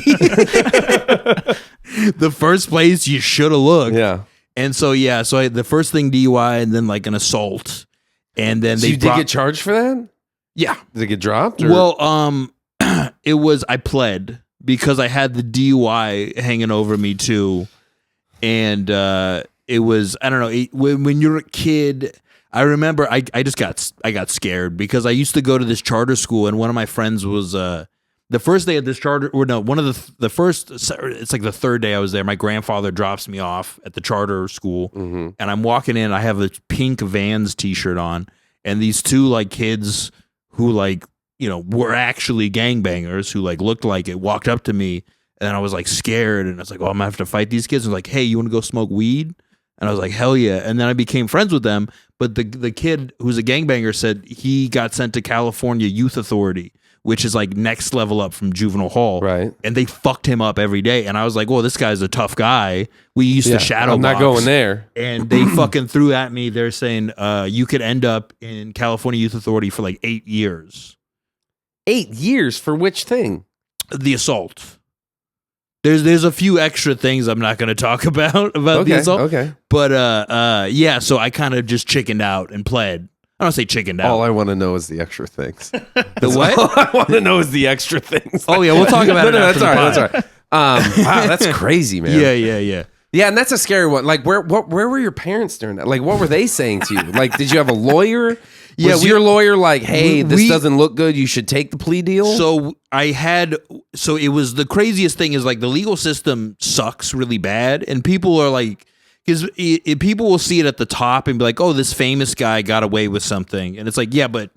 The first place you should have looked. Yeah. And so, the first thing DUI, and then like an assault. And then you did get charged for that? Yeah. Did it get dropped? Or? Well, I pled. Because I had the DUI hanging over me too, and it was, I don't know, when you're a kid. I remember I got scared because I used to go to this charter school, and one of my friends was the first day of this charter, or no, one of the first. It's like the third day I was there. My grandfather drops me off at the charter school, and I'm walking in. I have a pink Vans T-shirt on, and these 2 like kids who like. Were actually gangbangers who like looked like it, walked up to me, and I was like scared, and I was like, oh, I'm gonna have to fight these kids. And like, hey, you want to go smoke weed? And I was like, hell yeah. And then I became friends with them. But the kid who's a gangbanger said he got sent to California Youth Authority, which is like next level up from juvenile hall. Right. And they fucked him up every day. And I was like, well, this guy's a tough guy. We used to shadow I'm not box. going there. And they fucking threw at me. They're saying you could end up in California Youth Authority for like 8 years. 8 years for which thing? The assault. There's a few extra things I'm not going to talk about the assault. Okay. But yeah, so I kind of just chickened out and pled. I don't say chickened out. All I want to know is the extra things. The what? All I want to know is the extra things. Oh yeah, we'll talk about it. That's all right. That's all right. Wow, that's crazy, man. Yeah. Yeah, and that's a scary one. Like, where were your parents during that? Like, what were they saying to you? Like, did you have a lawyer? Yeah, Was your lawyer like, hey, this doesn't look good, you should take the plea deal? So it was the craziest thing is like the legal system sucks really bad, and people are like, because people will see it at the top and be like, oh, this famous guy got away with something, and it's like, yeah, but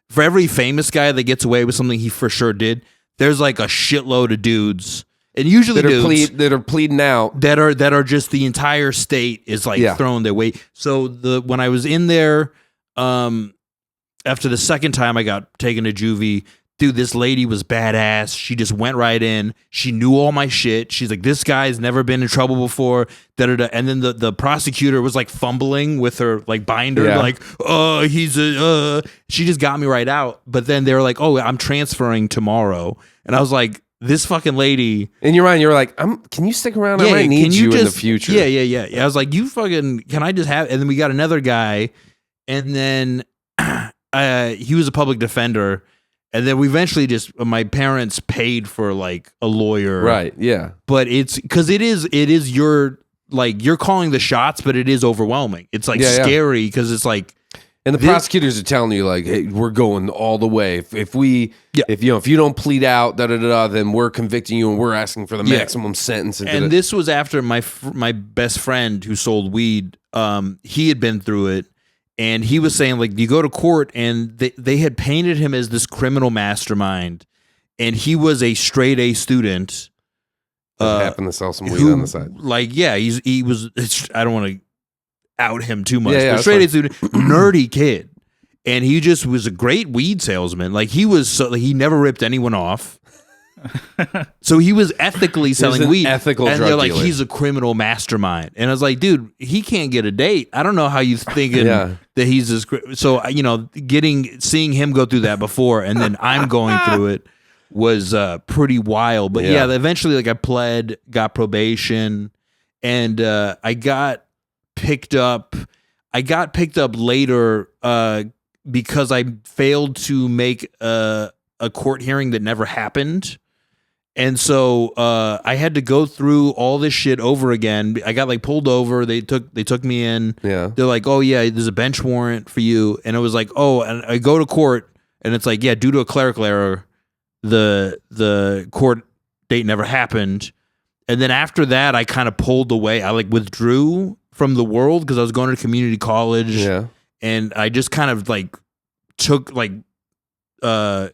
for every famous guy that gets away with something he for sure did, there's like a shitload of dudes. And usually that are pleading out that are just the entire state is like throwing their weight. So when I was in there, after the second time I got taken to juvie, dude, this lady was badass. She just went right in. She knew all my shit. She's like, this guy's never been in trouble before. And then the prosecutor was like fumbling with her like binder, like, oh, she just got me right out. But then they were like, oh, I'm transferring tomorrow. And I was like, this fucking lady. In your mind, you're like, can you stick around? I might need you in the future. Yeah. I was like, you fucking, can I just have, and then we got another guy, and then he was a public defender, and then we eventually just, my parents paid for like a lawyer. Right, yeah. But it's, because it is your, like, you're calling the shots, but it is overwhelming. It's like scary, because it's like, and the prosecutors are telling you like, hey, we're going all the way. If you don't plead out, then we're convicting you and we're asking for the maximum sentence. And this was after my best friend who sold weed. He had been through it, and he was saying like, you go to court, and they had painted him as this criminal mastermind, and he was a straight A student. Happened to sell some weed on the side. Like, yeah, he was. I don't want to out him too much. Yeah, but straight A student, nerdy kid, and he just was a great weed salesman. Like he never ripped anyone off. So he was ethically selling weed. Ethical and drug they're like, dealer. he's a criminal mastermind. And I was like, dude, he can't get a date. I don't know how you thinking that he's this. So seeing him go through that before, and then I'm going through it was pretty wild. But yeah, eventually, like I pled, got probation, and I got picked up later because I failed to make a court hearing that never happened. And so I had to go through all this shit over again. I got like pulled over. They took me in. Yeah. They're like, oh yeah, there's a bench warrant for you. And it was like, oh, and I go to court, and it's like, yeah, due to a clerical error, the court date never happened. And then after that, I kind of pulled away. I like withdrew from the world because I was going to community college. Yeah. And I just kind of like took like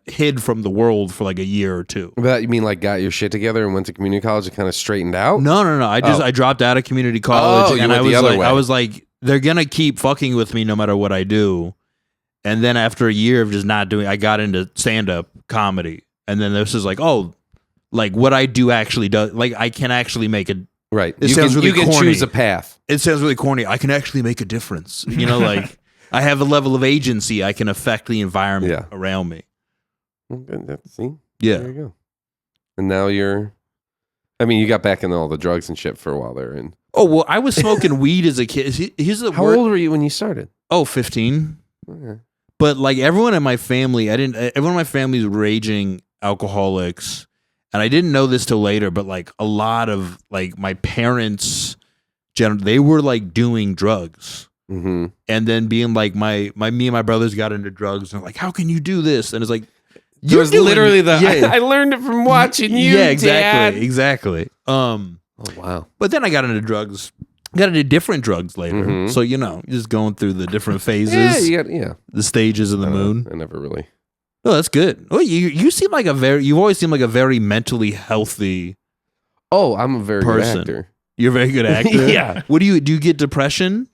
hid from the world for like a year or two. But you mean like got your shit together and went to community college and kind of straightened out? No. I dropped out of community college, and I was like, they're gonna keep fucking with me no matter what I do. And then after a year of just not doing, I got into stand-up comedy, and then this is like, oh, like what I do actually does, like I can actually make a right. It sounds really corny. You can choose a path. It sounds really corny. I can actually make a difference. Like. I have a level of agency. I can affect the environment around me. See? Yeah. There you go. And now you got back into all the drugs and shit for a while there. And oh, well, I was smoking weed as a kid. How old were you when you started? Oh, 15. Okay. But like everyone in my family, everyone in my family is raging alcoholics. And I didn't know this till later, but like a lot of like my parents, they were like doing drugs. Mm-hmm. And then being like me and my brothers got into drugs, and like, how can you do this? And it's like, it was literally I learned it from watching you. Yeah, exactly, Dad. Exactly. Oh wow. But then I got into drugs. Got into different drugs later. Mm-hmm. So just going through the different phases. The stages of the moon. I never really. Oh, that's good. Well, you seem like you've always seemed like a very mentally healthy. Oh, I'm a very person. Good actor. You're a very good actor. Yeah. What do you get depression?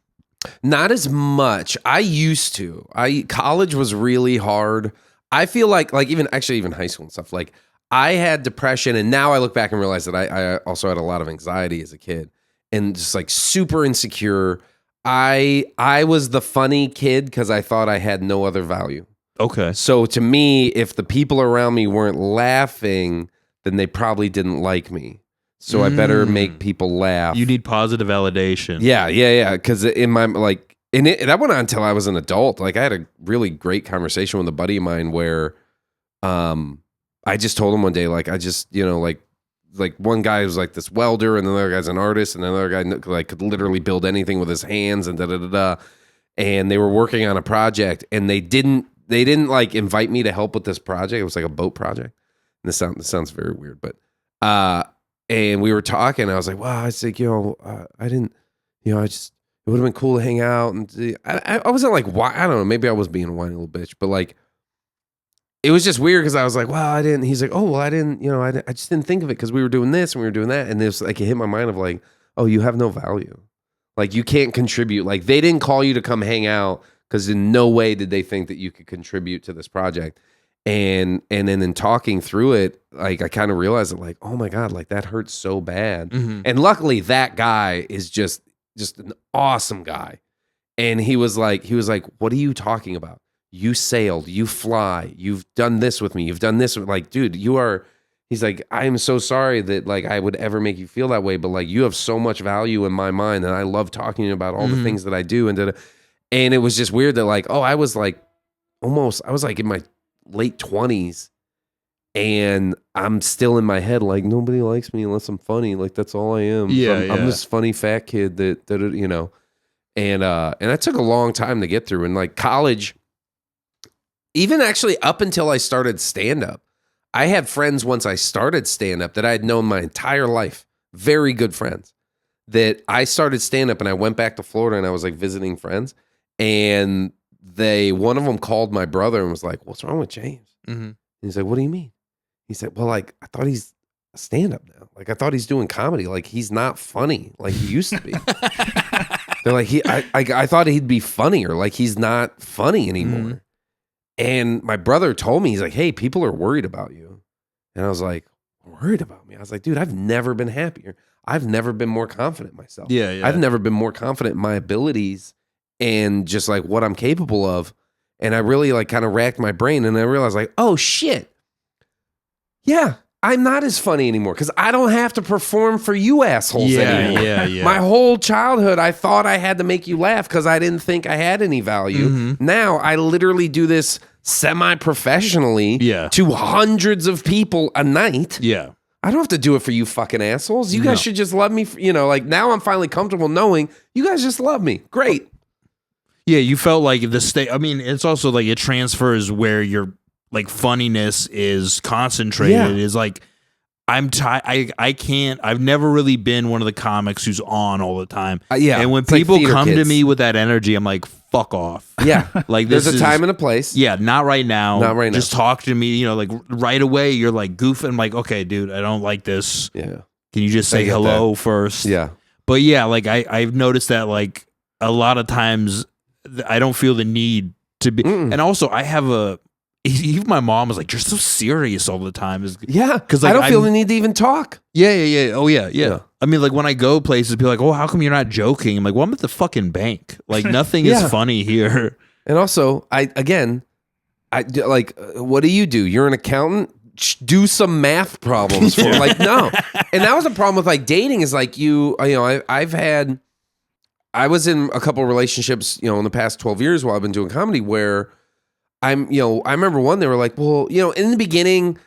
Not as much. I used to. College was really hard. I feel like even high school and stuff, like I had depression, and now I look back and realize that I also had a lot of anxiety as a kid and just like super insecure. I was the funny kid because I thought I had no other value. Okay. So to me, if the people around me weren't laughing, then they probably didn't like me. So I better make people laugh. You need positive validation. Yeah. Because in my that went on until I was an adult. Like I had a really great conversation with a buddy of mine where, I just told him one day, like I just like one guy was like this welder, and another guy's an artist, and another guy like could literally build anything with his hands, and and they were working on a project, and they didn't like invite me to help with this project. It was like a boat project. And this sounds very weird, but and we were talking. I was like, wow, I was like, I didn't, I just, it would have been cool to hang out. And I wasn't like, why? I don't know. Maybe I was being a whiny little bitch, but like, it was just weird because I was like, well, I didn't. He's like, oh, well, I didn't, I just didn't think of it because we were doing this and we were doing that. And it was like, it hit my mind of like, oh, you have no value. Like, you can't contribute. Like, they didn't call you to come hang out because in no way did they think that you could contribute to this project. And then in talking through it, like, I kind of realized that, like, oh my God, like, that hurts so bad. Mm-hmm. And luckily, that guy is just an awesome guy. And he was like, what are you talking about? You sailed, you fly, you've done this with me, you've done this. Like, dude, he's like, I am so sorry that like I would ever make you feel that way, but like you have so much value in my mind, and I love talking to you about all the things that I do. And it was just weird that like, I was like in my late 20s, and I'm still in my head like, nobody likes me unless I'm funny. Like, that's all I am. I'm this funny fat kid that and that took a long time to get through. And like college, even actually up until I started stand-up, I had friends once I started stand-up that I had known my entire life, very good friends, that I started stand-up and I went back to Florida and I was like visiting friends, and one of them called my brother and was like, what's wrong with James? Mm-hmm. And he's like, what do you mean? He said, well, like, I thought he's a stand-up now. Like, I thought he's doing comedy. Like, he's not funny like he used to be. They're like, I thought he'd be funnier. Like, he's not funny anymore. Mm-hmm. And my brother told me, he's like, hey, people are worried about you. And I was like, worried about me? I was like, dude, I've never been happier. I've never been more confident in myself. Yeah. I've never been more confident in my abilities and just like what I'm capable of. And I really like kind of racked my brain, and I realized like, oh shit. Yeah, I'm not as funny anymore because I don't have to perform for you assholes anymore. Yeah. My whole childhood, I thought I had to make you laugh because I didn't think I had any value. Mm-hmm. Now I literally do this semi-professionally to hundreds of people a night. Yeah. I don't have to do it for you fucking assholes. You guys should just love me. Like now I'm finally comfortable knowing you guys just love me. Great. Yeah, you felt like the state. I mean, it's also like it transfers where your like funniness is concentrated. Yeah. Is like I can't. I've never really been one of the comics who's on all the time. And when people like come to me with that energy, I'm like, fuck off. Yeah, like there's a time and a place. Yeah, not right now. Not right now. Just talk to me. Like right away, you're like goofing. I'm like, okay, dude, I don't like this. Yeah. Can you just say hello first? Yeah. But yeah, like I've noticed that like a lot of times I don't feel the need to be. And also I have even my mom was like, you're so serious all the time. Yeah, because like, I don't feel the need to even talk. Yeah. Oh, yeah. I mean, like when I go places, people are like, oh, how come you're not joking? I'm like, well, I'm at the fucking bank. Like nothing is funny here. And also, I like, what do? You're an accountant? Do some math problems for like, no. And that was a problem with like dating is like I was in a couple of relationships, in the past 12 years while I've been doing comedy where I remember one, they were like, well, in the beginning,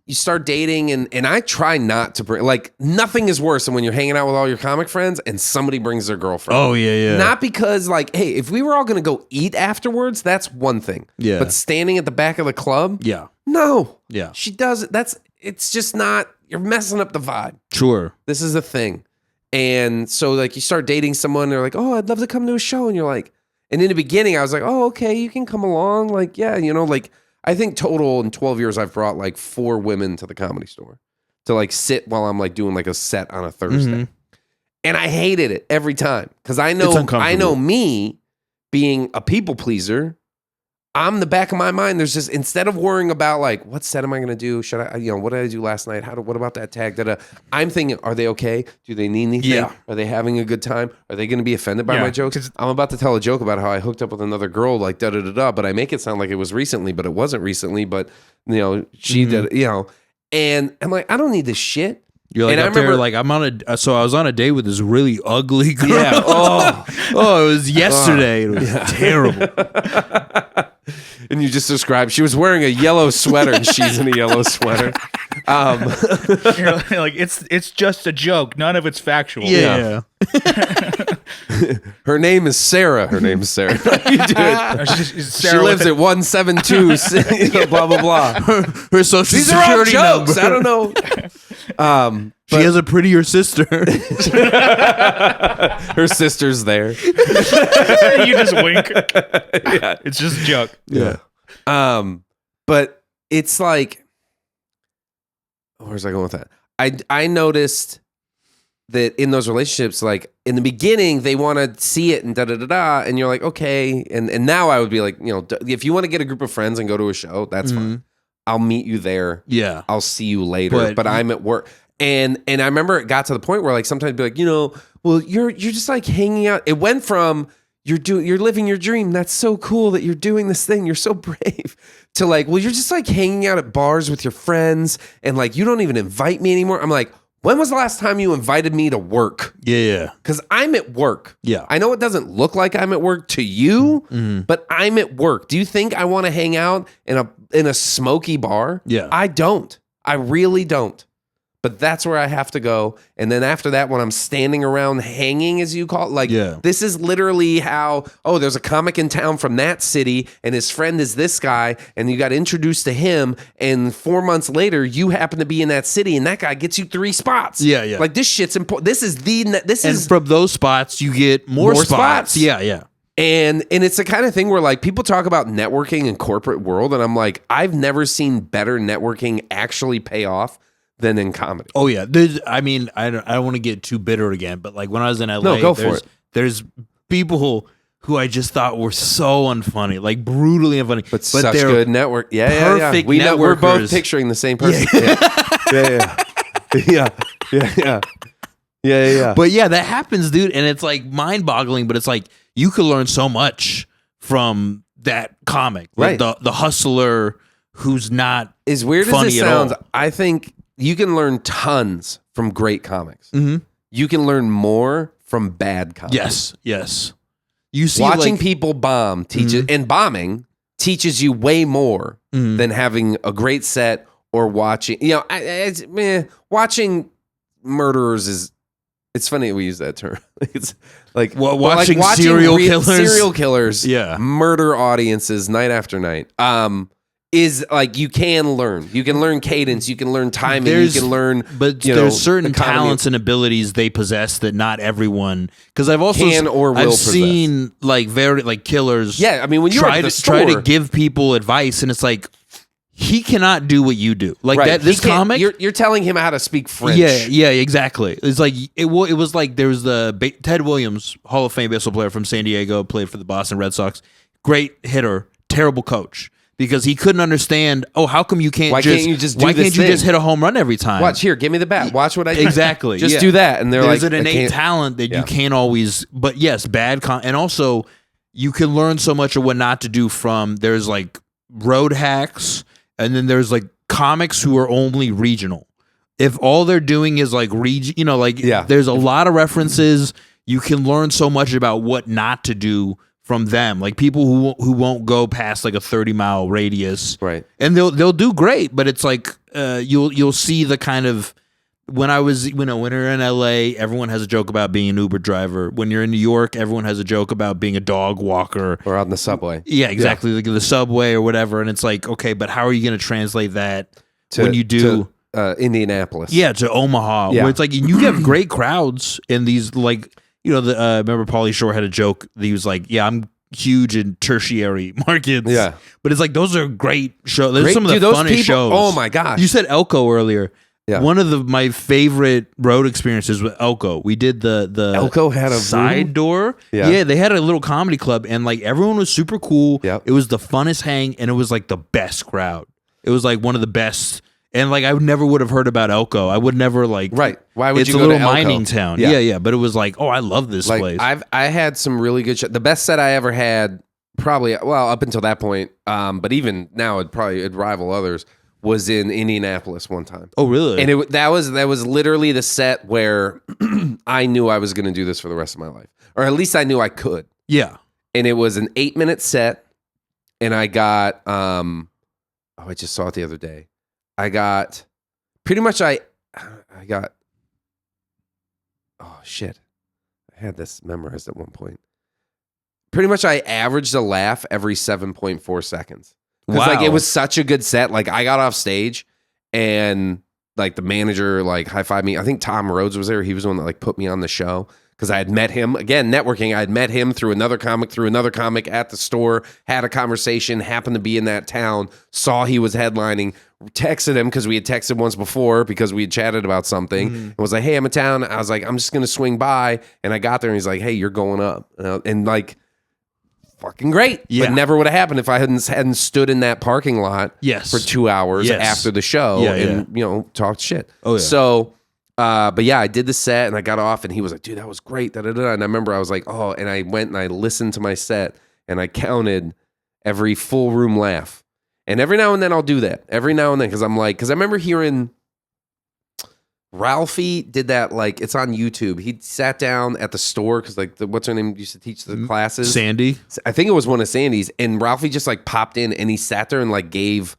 you start dating and I try not to bring, like, nothing is worse than when you're hanging out with all your comic friends and somebody brings their girlfriend. Oh, yeah. Not because, like, hey, if we were all going to go eat afterwards, that's one thing. Yeah. But standing at the back of the club? Yeah. No. Yeah. She does it. It's just not, you're messing up the vibe. Sure. This is a thing. And so, like, you start dating someone, they're like, oh, I'd love to come to a show. And you're like, and in the beginning, I was like, oh, okay, you can come along. Like, yeah, like, I think total in 12 years, I've brought like 4 women to the Comedy Store to like sit while I'm like doing like a set on a Thursday. Mm-hmm. And I hated it every time because I know me being a people pleaser. I'm the back of my mind. There's just, instead of worrying about like, what set am I going to do? Should I, what did I do last night? What about that tag? I'm thinking, are they okay? Do they need anything? Yeah. Are they having a good time? Are they going to be offended by my jokes? I'm about to tell a joke about how I hooked up with another girl, like but I make it sound like it was recently, but it wasn't recently, but she did, and I'm like, I don't need this shit. You're like, and up there, like, I was on a date with this really ugly girl. Yeah. It was yesterday. It was terrible. And you just described, she was wearing a yellow sweater and she's in a yellow sweater. You're like, it's just a joke. None of it's factual. Yeah. Her name is Sarah. How you do it? She lives at 172, blah, blah, blah. Her social These are all security jokes. number. I don't know. She has a prettier sister. Her sister's there. You just wink. Yeah. It's just a joke. Yeah. But it's like, where's I going with that? I noticed that in those relationships, like in the beginning, they want to see it and and you're like, okay. And now I would be like, if you want to get a group of friends and go to a show, that's fine. I'll meet you there. Yeah. I'll see you later. But I'm at work. And I remember it got to the point where like sometimes I'd be like, well, you're just like hanging out. It went from you're living your dream. That's so cool that you're doing this thing. You're so brave. To like, well, you're just like hanging out at bars with your friends and like you don't even invite me anymore. I'm like, when was the last time you invited me to work? Yeah. Because I'm at work. Yeah. I know it doesn't look like I'm at work to you, but I'm at work. Do you think I want to hang out in a smoky bar? Yeah. I don't. I really don't. But that's where I have to go. And then after that, when I'm standing around hanging, as you call it, like, this is literally how, there's a comic in town from that city, and his friend is this guy, and you got introduced to him, and 4 months later, you happen to be in that city, and that guy gets you 3 spots. Yeah, yeah. Like, this shit's important. And from those spots, you get more spots. Yeah, yeah. And it's the kind of thing where like people talk about networking in corporate world, and I'm like, I've never seen better networking actually pay off than in comedy. Oh yeah, I don't want to get too bitter again, but like when I was in LA, there's people who I just thought were so unfunny, like brutally unfunny, but such good network. Yeah. Perfect. We're both picturing the same person. Yeah. But yeah, that happens, dude, and it's like mind-boggling. But it's like you could learn so much from that comic, right? Like the hustler who's not as weird as it sounds. I think you can learn tons from great comics. Mm-hmm. You can learn more from bad comics. Yes. You see, watching people bomb teaches, and bombing teaches you way more than having a great set or watching. Watching murderers is. It's funny that we use that term. It's like watching serial killers, murder audiences night after night. Is like you can learn cadence, you can learn timing, you can learn. But there's certain talents and abilities they possess that not everyone. Because I've also seen like very like killers. Yeah, I mean when you try to give people advice, and it's like he cannot do what you do. Like that. This comic, you're telling him how to speak French. Yeah, exactly. It's like it was like there was the Ted Williams, Hall of Fame baseball player from San Diego, played for the Boston Red Sox. Great hitter, terrible coach. Because he couldn't understand, how come you can't just hit a home run every time? Watch here, give me the bat. Watch what I do. Exactly. Just do that. And there's an innate talent that you can't always, but yes, and also you can learn so much of what not to do from, there's like road hacks, and then there's like comics who are only regional. If all they're doing is like there's a lot of references, you can learn so much about what not to do from them, like people who won't go past like a 30-mile radius, right? And they'll do great, but it's like you'll see the kind of when you're in LA, everyone has a joke about being an Uber driver. When you're in New York, everyone has a joke about being a dog walker or on the subway. Yeah, exactly, like the subway or whatever. And it's like, okay, but how are you going to translate that when you do Indianapolis? Yeah, to Omaha, where it's like you get great crowds in these like. Remember Pauly Shore had a joke that he was like, yeah, I'm huge in tertiary markets. Yeah. But it's like, those are great shows. Those are some of the funniest shows. Oh my gosh. You said Elko earlier. One of my favorite road experiences with Elko. We did the Elko had a side room? door. Yeah, they had a little comedy club, and like everyone was super cool. Yep. It was the funnest hang, and it was like the best crowd. It was like one of the best. And like I never would have heard about Elko. I would never like. Right. Why would it's you a go to little Elko? mining town. Yeah. Yeah. But it was like, oh, I love this Like place. I had some really good the best set I ever had, probably up until that point, but even now it'd rival others, was in Indianapolis one time. Oh, really? And that was literally the set where I knew I was going to do this for the rest of my life, or at least I knew I could. Yeah. And it was an 8-minute set, and I got I just saw it the other day. I got pretty much I got oh shit. I had this memorized at one point. Pretty much I averaged a laugh every 7.4 seconds. Because like it was such a good set. Like I got off stage and like the manager like high-fived me. I think Tom Rhodes was there. He was the one that like put me on the show because I had met him. Again, networking. I had met him through another comic at the store, had a conversation, happened to be in that town, saw he was headlining, texted him because we had texted once before because we had chatted about something. And was like, hey, I'm in town. I was like, I'm just going to swing by. And I got there and he's like, hey, you're going up. And like, fucking great. Yeah. But never would have happened if I hadn't stood in that parking lot Yes. for 2 hours after the show and talked shit. Oh, yeah. So but yeah, I did the set and I got off and he was like, dude, that was great. Da, da, da. And I remember I was like, oh, and I went and I listened to my set and I counted every full room laugh. And every now and then I'll do that. Every now and then, because I remember hearing Ralphie did that, like, it's on YouTube. He sat down at the store because, like, what's her name used to teach the classes? Sandy. I think it was one of Sandy's. And Ralphie just, like, popped in and he sat there and, like, gave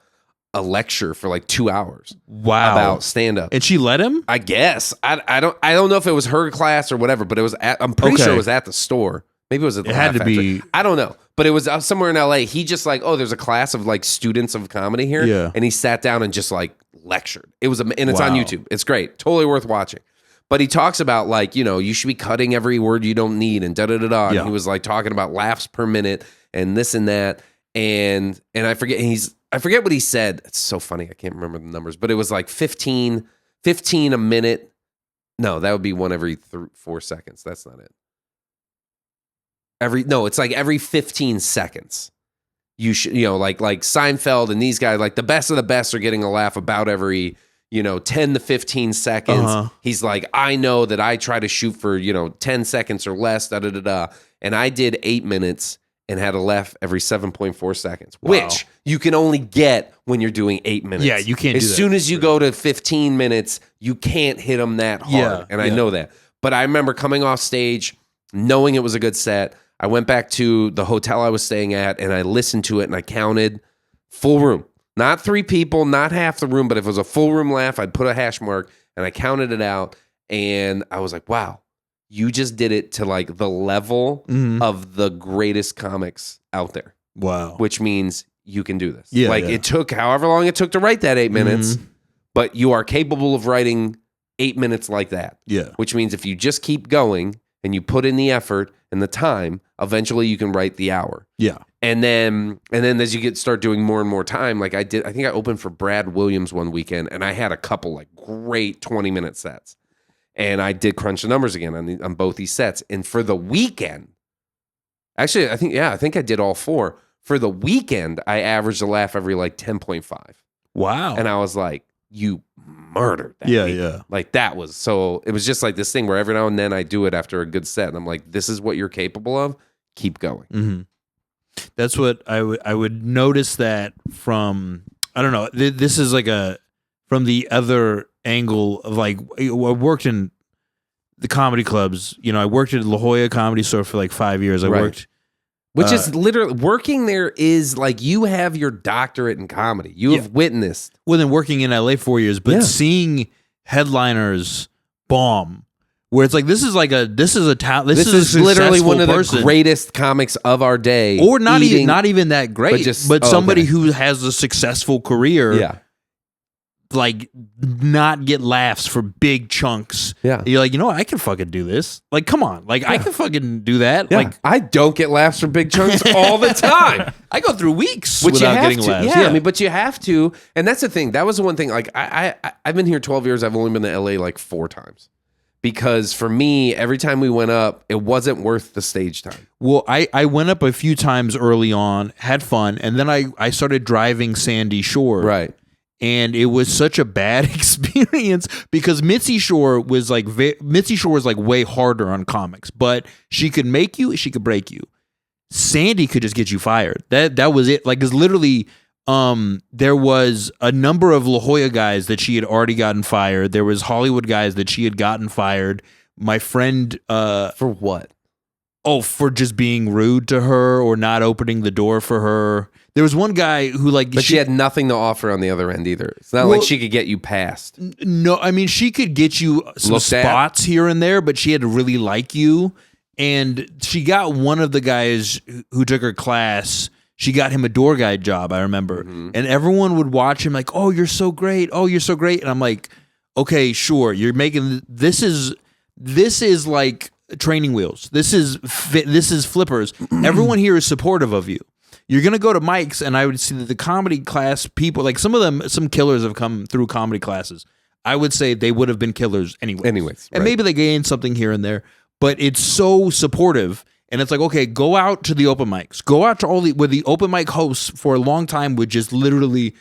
a lecture for, like, 2 hours. Wow. About stand-up. And she let him? I guess. I don't know if it was her class or whatever, but it was I'm pretty sure it was at the store. Maybe it was at the had to Factory. be. I don't know. But it was somewhere in LA. He just like, oh, there's a class of like students of comedy here. Yeah. And he sat down and just like lectured. It was, and it's on Wow. YouTube. It's great. Totally worth watching. But he talks about like, you know, you should be cutting every word you don't need and da da da da. Yeah. And he was like talking about laughs per minute and this and that. And I forget what he said. It's so funny. I can't remember the numbers, but it was like 15 a minute. No, that would be one every 4 seconds. That's not it. It's like every 15 seconds. You should, you know, like Seinfeld and these guys, like the best of the best are getting a laugh about every, 10 to 15 seconds. Uh-huh. He's like, I know that I try to shoot for, 10 seconds or less, da da da da. And I did 8 minutes and had a laugh every 7.4 seconds, which you can only get when you're doing 8 minutes. Yeah, you can't do that. As soon as you go to 15 minutes, you can't hit them that hard. Yeah, I know that. But I remember coming off stage, knowing it was a good set. I went back to the hotel I was staying at and I listened to it and I counted full room. Not 3 people, not half the room, but if it was a full room laugh, I'd put a hash mark and I counted it out and I was like, wow, you just did it to like the level of the greatest comics out there. Wow. Which means you can do this. Yeah, like it took however long it took to write that 8 minutes, but you are capable of writing 8 minutes like that. Yeah. Which means if you just keep going and you put in the effort and the time, eventually you can write the hour. Yeah. And then as you start doing more and more time, like I think I opened for Brad Williams one weekend and I had a couple like great 20-minute sets. And I did crunch the numbers again on both these sets. And for the weekend, actually, I think I did all 4. For the weekend, I averaged a laugh every like 10.5. Wow. And I was like, you murdered that. Yeah, weekend. yeah. Like that was, so it was just like this thing where every now and then I do it after a good set. And I'm like, this is what you're capable of. Keep going. Mm-hmm. That's what I would notice that from, I don't know, this is like from the other angle of like, I worked in the comedy clubs. I worked at La Jolla Comedy Store for like 5 years. I worked. Which is literally, working there is like you have your doctorate in comedy. You have witnessed. Well, then working in LA 4 years, but seeing headliners bomb, where it's like this is literally one of the greatest comics of our day, or not even that great, but somebody okay. who has a successful career. Yeah, like not get laughs for big chunks. Yeah. You're like, I can fucking do this. Like, come on. Like, I can fucking do that. Yeah. Like, I don't get laughs from big chunks all the time. I go through weeks But without you have getting to. laughs. Yeah, I mean, but you have to. And that's the thing. That was the one thing. Like, I've been here 12 years. I've only been to LA like 4 times. Because for me, every time we went up, it wasn't worth the stage time. Well, I went up a few times early on, had fun, and then I started driving Sandy Shore. Right. And it was such a bad experience because Mitzi Shore was like way harder on comics, but she could make you, she could break you. Sandy could just get you fired. That was it. Like, because literally, there was a number of La Jolla guys that she had already gotten fired. There was Hollywood guys that she had gotten fired. My friend, For what? for just being rude to her or not opening the door for her. There was one guy who But she had nothing to offer on the other end either. It's not like she could get you past. No, I mean, she could get you some Looked at. spots here and there, but she had to really like you. And she got one of the guys who took her class. She got him a door guide job, I remember. And everyone would watch him like, oh, you're so great. Oh, you're so great. And I'm like, okay, sure. You're making this is like training wheels. This is flippers. Everyone here is supportive of you. You're going to go to Mike's, and I would see that the comedy class people, like some killers have come through comedy classes. I would say they would have been killers anyways. And right. maybe they gained something here and there, but it's so supportive. And it's like, okay, go out to the open mics. Go out to where the open mic hosts for a long time would just literally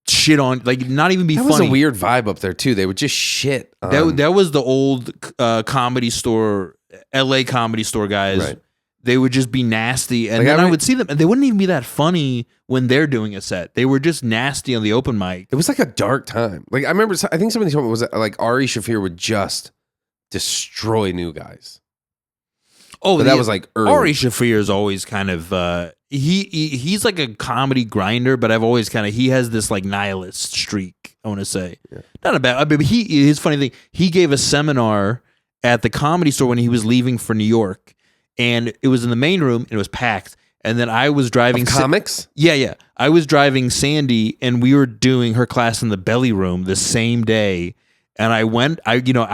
shit on, like not even be That funny. was a weird vibe up there, too. They would just shit. That was the old comedy store, LA comedy store guys. Right. They would just be nasty. And Like, then I I mean- would see them, and they wouldn't even be that funny when they're doing a set. They were just nasty on the open mic. It was like a dark time. Like, I remember, I think somebody told me, was that, like, Ari Shaffir would just destroy new guys. Oh, But that was like early. Ari Shaffir is always kind of he's like a comedy grinder, but I've always he has this like nihilist streak. I want to say not about. I mean, his funny thing. He gave a seminar at the Comedy Store when he was leaving for New York, and it was in the main room and it was packed. And then I was driving comics. Yeah. I was driving Sandy, and we were doing her class in the belly room the same day. And I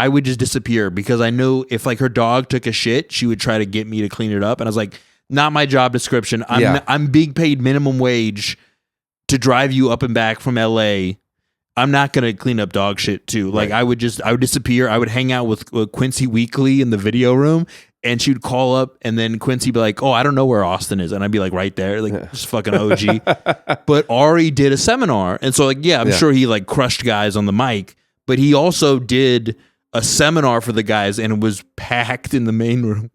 would just disappear because I knew if like her dog took a shit, she would try to get me to clean it up. And I was like, not my job description. I'm being paid minimum wage to drive you up and back from LA. I'm not going to clean up dog shit too. Like I would disappear. I would hang out with Quincy Weekly in the video room, and she'd call up, and then Quincy'd be like, oh, I don't know where Austin is. And I'd be like right there, like just fucking OG. But Ari did a seminar. And so like, I'm sure he like crushed guys on the mic. But he also did a seminar for the guys, and it was packed in the main room.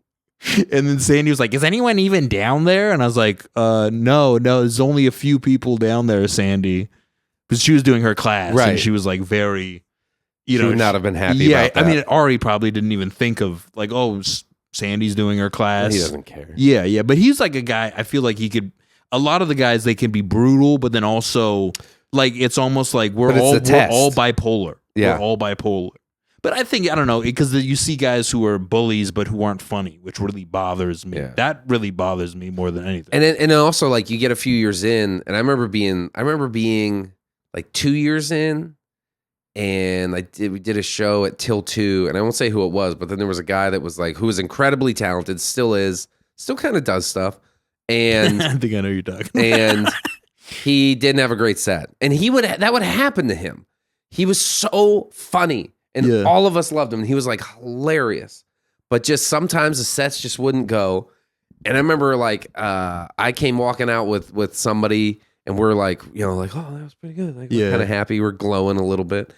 And then Sandy was like, is anyone even down there? And I was like, no, there's only a few people down there, Sandy. Because she was doing her class, Right. and she was like very, She would not have been happy about that. I mean, Ari probably didn't even think of like, oh, Sandy's doing her class. He doesn't care. Yeah. But he's like a guy, I feel like he could, a lot of the guys, they can be brutal, but then also like, it's almost like we're all bipolar. Yeah. We're all bipolar. But I think, I don't know, because you see guys who are bullies but who aren't funny, which really bothers me. Yeah. That really bothers me more than anything. And then also like you get a few years in, and I remember being like 2 years in, and we did a show at Till 2, and I won't say who it was, but then there was a guy that was like, who was incredibly talented, still kind of does stuff. And I think I know who you're talking about. and he didn't have a great set. And that would happen to him. He was so funny, and all of us loved him. And he was like hilarious, but just sometimes the sets just wouldn't go. And I remember like I came walking out with somebody, and we're like, like, oh, that was pretty good. Like, we're kind of happy. We're glowing a little bit.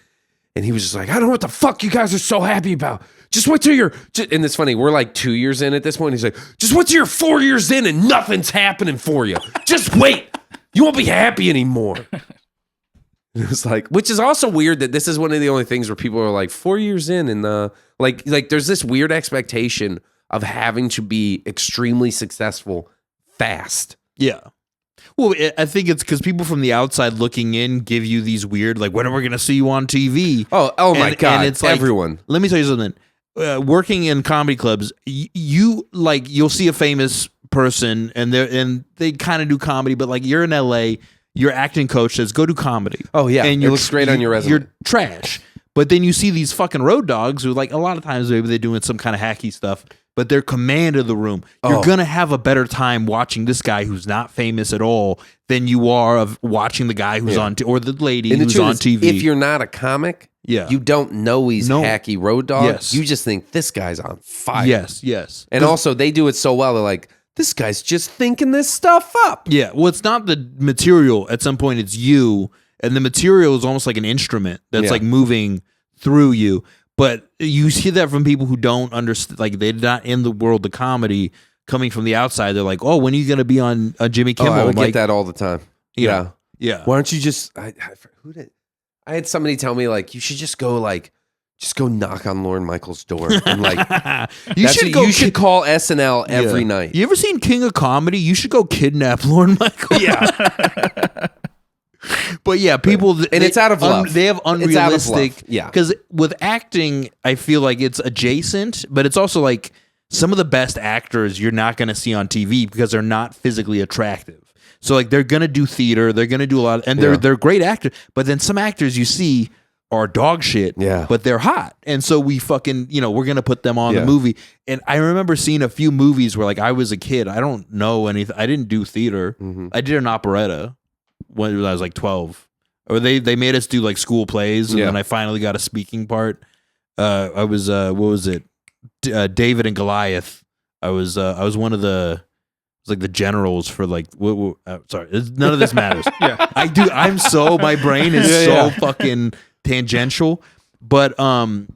And he was just like, I don't know what the fuck you guys are so happy about. Just wait till and it's funny, we're like 2 years in at this point. He's like, just wait till you're 4 years in and nothing's happening for you. Just wait. You won't be happy anymore. It was like, which is also weird that this is one of the only things where people are like 4 years in, and like there's this weird expectation of having to be extremely successful fast. Yeah. Well, I think it's because people from the outside looking in give you these weird, like, when are we going to see you on TV? Oh my God. And it's like, everyone. Let me tell you something. Working in comedy clubs, you'll see a famous person, and they kind of do comedy, but like you're in LA, your acting coach says, go do comedy. Oh, yeah. And it looks great on your resume. You're trash. But then you see these fucking road dogs who, like, a lot of times maybe they're doing some kind of hacky stuff, but they're command of the room. You're going to have a better time watching this guy who's not famous at all than you are of watching the guy who's on, or the lady who's on TV. If you're not a comic, you don't know he's hacky road dog. Yes. You just think this guy's on fire. Yes. And also, they do it so well. They're like, this guy's just thinking this stuff up. Yeah. Well, it's not the material. At some point, it's you. And the material is almost like an instrument that's like moving through you. But you see that from people who don't understand, like they're not in the world of comedy, coming from the outside. They're like, oh, when are you going to be on Jimmy Kimmel? I would like, get that all the time. Yeah. Why don't you just, I had somebody tell me, like, you should just go knock on Lorne Michaels' door. And like, you should call SNL every night. You ever seen King of Comedy? You should go kidnap Lorne Michaels. Yeah. But yeah, people, it's out of love. They have unrealistic. Yeah. Because with acting, I feel like it's adjacent, but it's also like some of the best actors you're not going to see on TV because they're not physically attractive. So like they're going to do theater, they're going to do a lot, and they're great actors. But then some actors you see are dog shit, but they're hot, and so we fucking we're going to put them on the movie. And I remember seeing a few movies where like I was a kid, I don't know anything, I didn't do theater, I did an operetta when I was like 12, or they made us do like school plays, and then I finally got a speaking part. I was what was it? David and Goliath. I was one of the like the generals for like sorry, none of this matters. My brain is fucking tangential, but and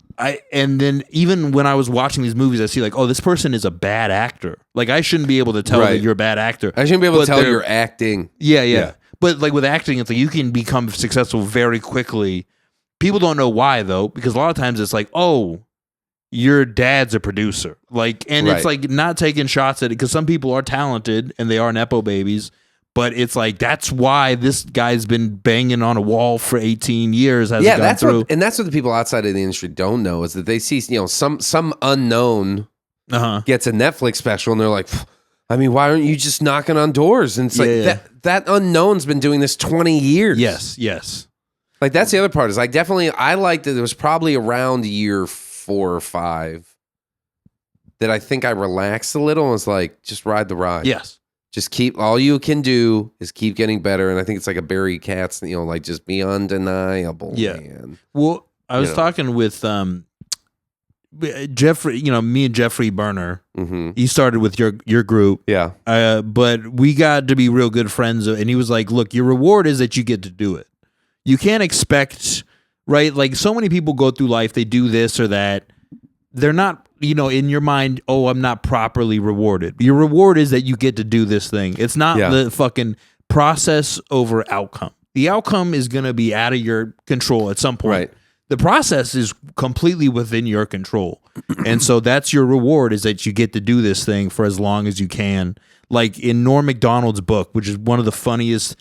then even when I was watching these movies, I see like, oh, this person is a bad actor. Like I shouldn't be able to tell that you're a bad actor. I shouldn't be able to tell you're acting. Yeah. But like with acting, it's like you can become successful very quickly. People don't know why though, because a lot of times it's like, oh, your dad's a producer. Like, and it's like not taking shots at it because some people are talented and they are Nepo babies, but it's like that's why this guy's been banging on a wall for 18 years. That's what the people outside of the industry don't know is that they see some unknown gets a Netflix special and they're like, I mean, why aren't you just knocking on doors? And it's like that unknown's been doing this 20 years. Yes. Like that's the other part is like definitely I liked that it was probably around year 4 or 5 that I think I relaxed a little and was like, just ride the ride. Yes. Just all you can do is keep getting better. And I think it's like a Barry Katz, like just be undeniable. Yeah. Man. Well, I was talking with Jeffrey, me and Jeffrey Berner. He started with your group. Yeah. But we got to be real good friends. And he was like, look, your reward is that you get to do it. You can't expect, right? Like so many people go through life, they do this or that. They're not, in your mind, oh, I'm not properly rewarded. Your reward is that you get to do this thing. It's not the fucking process over outcome. The outcome is going to be out of your control at some point. Right. The process is completely within your control. And so that's your reward is that you get to do this thing for as long as you can. Like in Norm Macdonald's book, which is one of the funniest,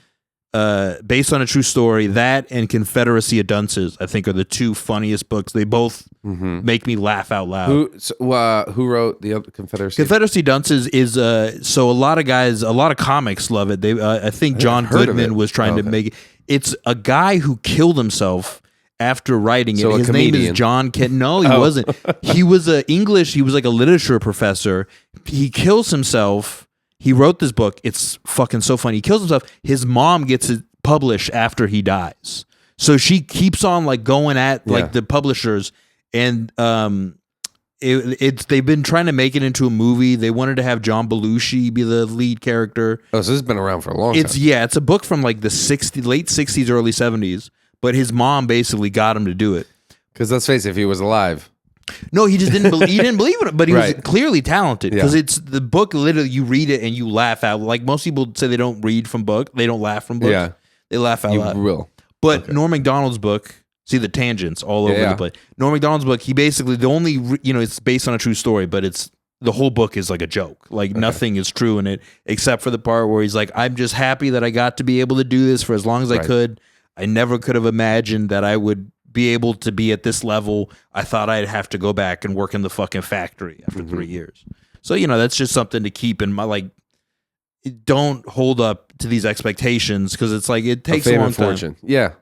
based on a true story, that and Confederacy of Dunces, I think are the two funniest books. They both make me laugh out loud. Who wrote the Confederacy? Confederacy of Dunces is, so a lot of comics love it. I think John Goodman was trying to make it. It's a guy who killed himself after writing it. His name is John Kent. No, he wasn't. He was he was like a literature professor. He kills himself. He wrote this book. It's fucking so funny. He kills himself. His mom gets it published after he dies. So she keeps on like going at like the publishers, and they've been trying to make it into a movie. They wanted to have John Belushi be the lead character. Oh, so this has been around for a long time. It's a book from like the late 60s, early 70s. But his mom basically got him to do it. Because let's face it, if he was alive. No, he just didn't believe. He didn't believe in it, but he was clearly talented. Because it's the book. Literally, you read it and you laugh out. Like most people say, they don't read from book. They don't laugh from books. Yeah, they laugh out loud. You will. But Norm Macdonald's book. See the tangents all over the place. Norm Macdonald's book. He basically it's based on a true story, but the whole book is like a joke. Like nothing is true in it except for the part where he's like, "I'm just happy that I got to be able to do this for as long as I could. I never could have imagined that I would be able to be at this level. I thought I'd have to go back and work in the fucking factory after 3 years." So, that's just something to keep in mind. Like, don't hold up to these expectations because it's like it takes a fame long and fortune. Yeah.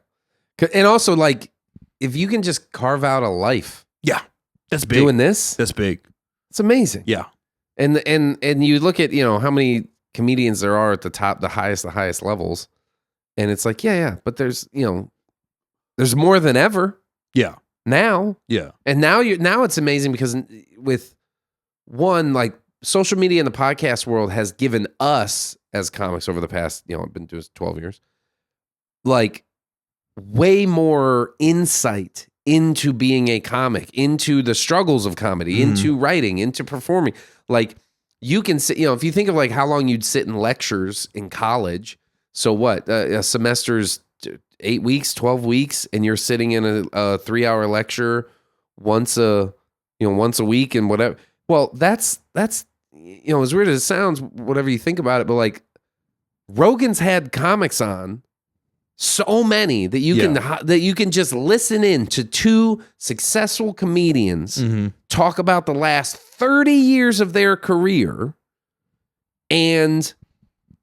And also, like, if you can just carve out a life Yeah, that's big. doing this, That's big. it's amazing. Yeah, And you look at, how many comedians there are at the top, the highest levels, and it's like, yeah, but there's more than ever yeah, now. yeah. And now it's amazing because with one, like, social media and the podcast world has given us as comics over the past, I've been doing this 12 years, like, way more insight into being a comic, into the struggles of comedy, into writing, into performing. Like, you can sit, if you think of like how long you'd sit in lectures in college. So what, a semester's 8 weeks, 12 weeks, and you're sitting in a 3-hour lecture once a week and whatever. Well, that's as weird as it sounds, whatever you think about it, but like Rogan's had comics on, so many that you can just listen in to two successful comedians talk about the last 30 years of their career, and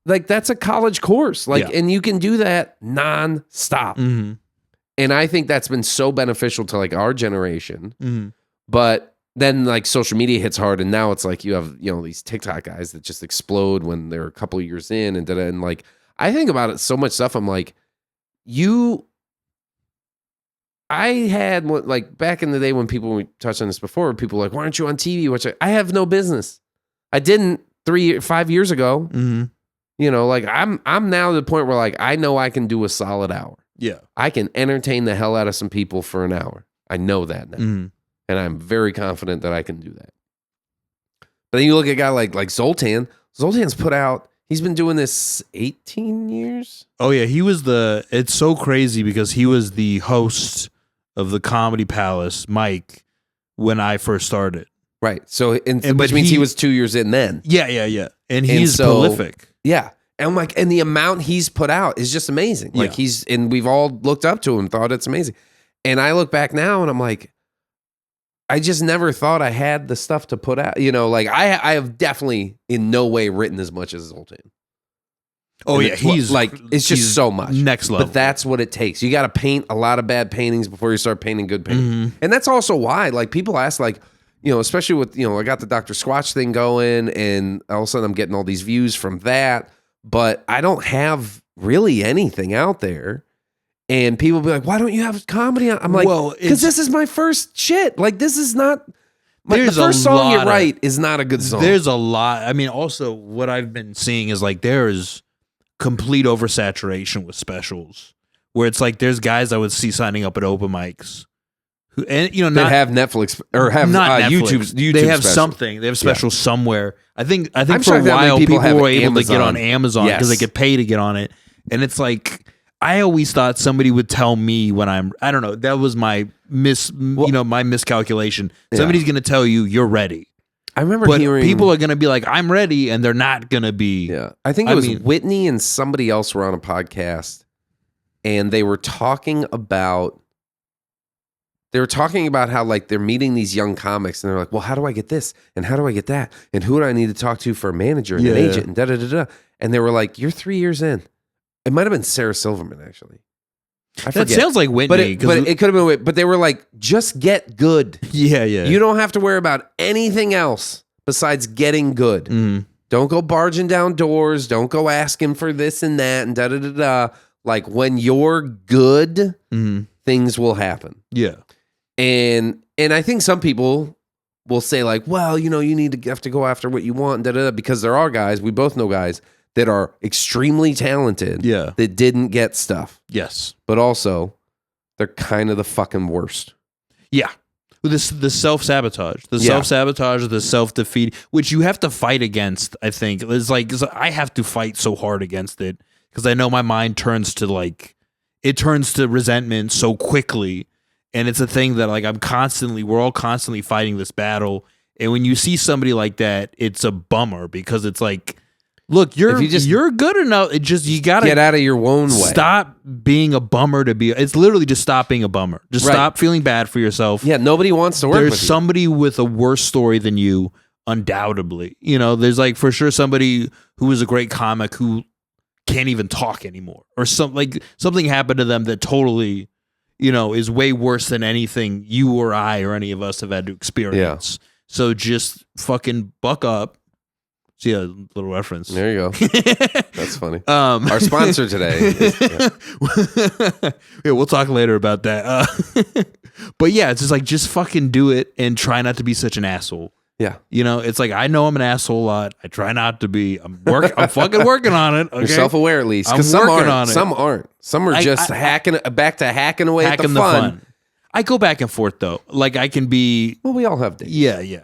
like that's a college course, and you can do that nonstop. And I think that's been so beneficial to like our generation. But then like social media hits hard, and now it's like you have these TikTok guys that just explode when they're a couple of years in, and like I think about it so much stuff. I'm like, I had like back in the day when we touched on this before, people were like, why aren't you on TV? Which I have no business. I didn't 5 years ago. Like I'm now to the point where like I know I can do a solid hour. Yeah, I can entertain the hell out of some people for an hour. I know that now, and I'm very confident that I can do that. But then you look at a guy like Zoltan. Zoltan's put out. He's been doing this 18 years. Oh yeah, it's so crazy because he was the host of the Comedy Palace, Mike, when I first started. Right. So, which means he was 2 years in then. Yeah. And he's prolific. Yeah. And I'm like, and the amount he's put out is just amazing. Like and we've all looked up to him, thought it's amazing. And I look back now and I'm like, I just never thought I had the stuff to put out. Like I have definitely in no way written as much as Zoltan. Oh and yeah, he's like it's just so much next level. But that's what it takes. You got to paint a lot of bad paintings before you start painting good paintings. And that's also why, like, people ask, like, especially with I got the Dr. Squatch thing going, and all of a sudden I'm getting all these views from that, but I don't have really anything out there. And people be like, why don't you have comedy on? I'm like, because this is my first shit. Like, this is not the first song you write is not a good song. There's a lot. I mean, also what I've been seeing is like there is complete oversaturation with specials where it's like there's guys I would see signing up at open mics who, and that have Netflix or have not YouTube. They have special. something. They have specials somewhere. I think for shocked a while people were able Amazon. to get on Amazon because they get paid to get on it, and it's like. I always thought somebody would tell me when I don't know. That was my my miscalculation. Somebody's going to tell you you're ready. I remember hearing people are going to be like, I'm ready. And they're not going to be. Yeah. I think it was Whitney and somebody else were on a podcast and they were talking about how like they're meeting these young comics and they're like, well, how do I get this? And how do I get that? And who do I need to talk to for a manager and an agent and da-da-da-da. And they were like, you're 3 years in. It might have been Sarah Silverman, actually. I forget. That sounds like Whitney. But it could have been Whitney. But they were like, just get good. Yeah. You don't have to worry about anything else besides getting good. Don't go barging down doors. Don't go asking for this and that and da-da-da-da. Like, when you're good, things will happen. Yeah. And I think some people will say like, well, you have to go after what you want and da-da-da, because there are guys, we both know guys, that are extremely talented that didn't get stuff. Yes. But also, they're kind of the fucking worst. Yeah. The self-sabotage. The self-sabotage, the self-defeat, which you have to fight against, I think. It's like I have to fight so hard against it because I know my mind turns to resentment so quickly. And it's a thing that like we're all constantly fighting this battle. And when you see somebody like that, it's a bummer because it's like, look, you're good enough. It just you gotta get out of your own way. Stop being a bummer to be. It's literally just stop being a bummer. Just stop feeling bad for yourself. Yeah, nobody wants to work with you. There's somebody with a worse story than you, undoubtedly. There's like for sure somebody who is a great comic who can't even talk anymore, or something happened to them that totally, is way worse than anything you or I or any of us have had to experience. Yeah. So just fucking buck up. See a little reference. There you go. That's funny. Our sponsor today. Yeah, we'll talk later about that. But yeah, it's just fucking do it and try not to be such an asshole. Yeah. It's like, I know I'm an asshole a lot. I try not to be. I'm fucking working on it. Okay? You're self-aware at least. Because some aren't. Some are just hacking away at the fun. I go back and forth though. Like I can be. Well, we all have days. Yeah.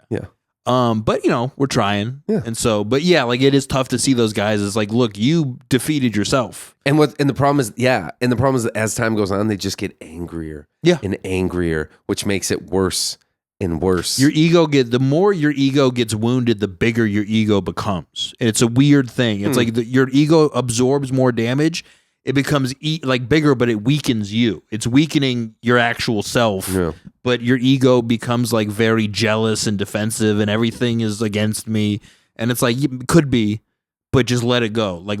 But we're trying. Yeah. And so, but yeah, like it is tough to see those guys. It's like, look, you defeated yourself. And the problem is that as time goes on, they just get angrier. Yeah. And angrier, which makes it worse and worse. The more your ego gets wounded, the bigger your ego becomes. And it's a weird thing. It's like your ego absorbs more damage. It becomes bigger, but it weakens you. It's weakening your actual self. Yeah. But your ego becomes like very jealous and defensive, and everything is against me. And it's like, it could be, but just let it go. Like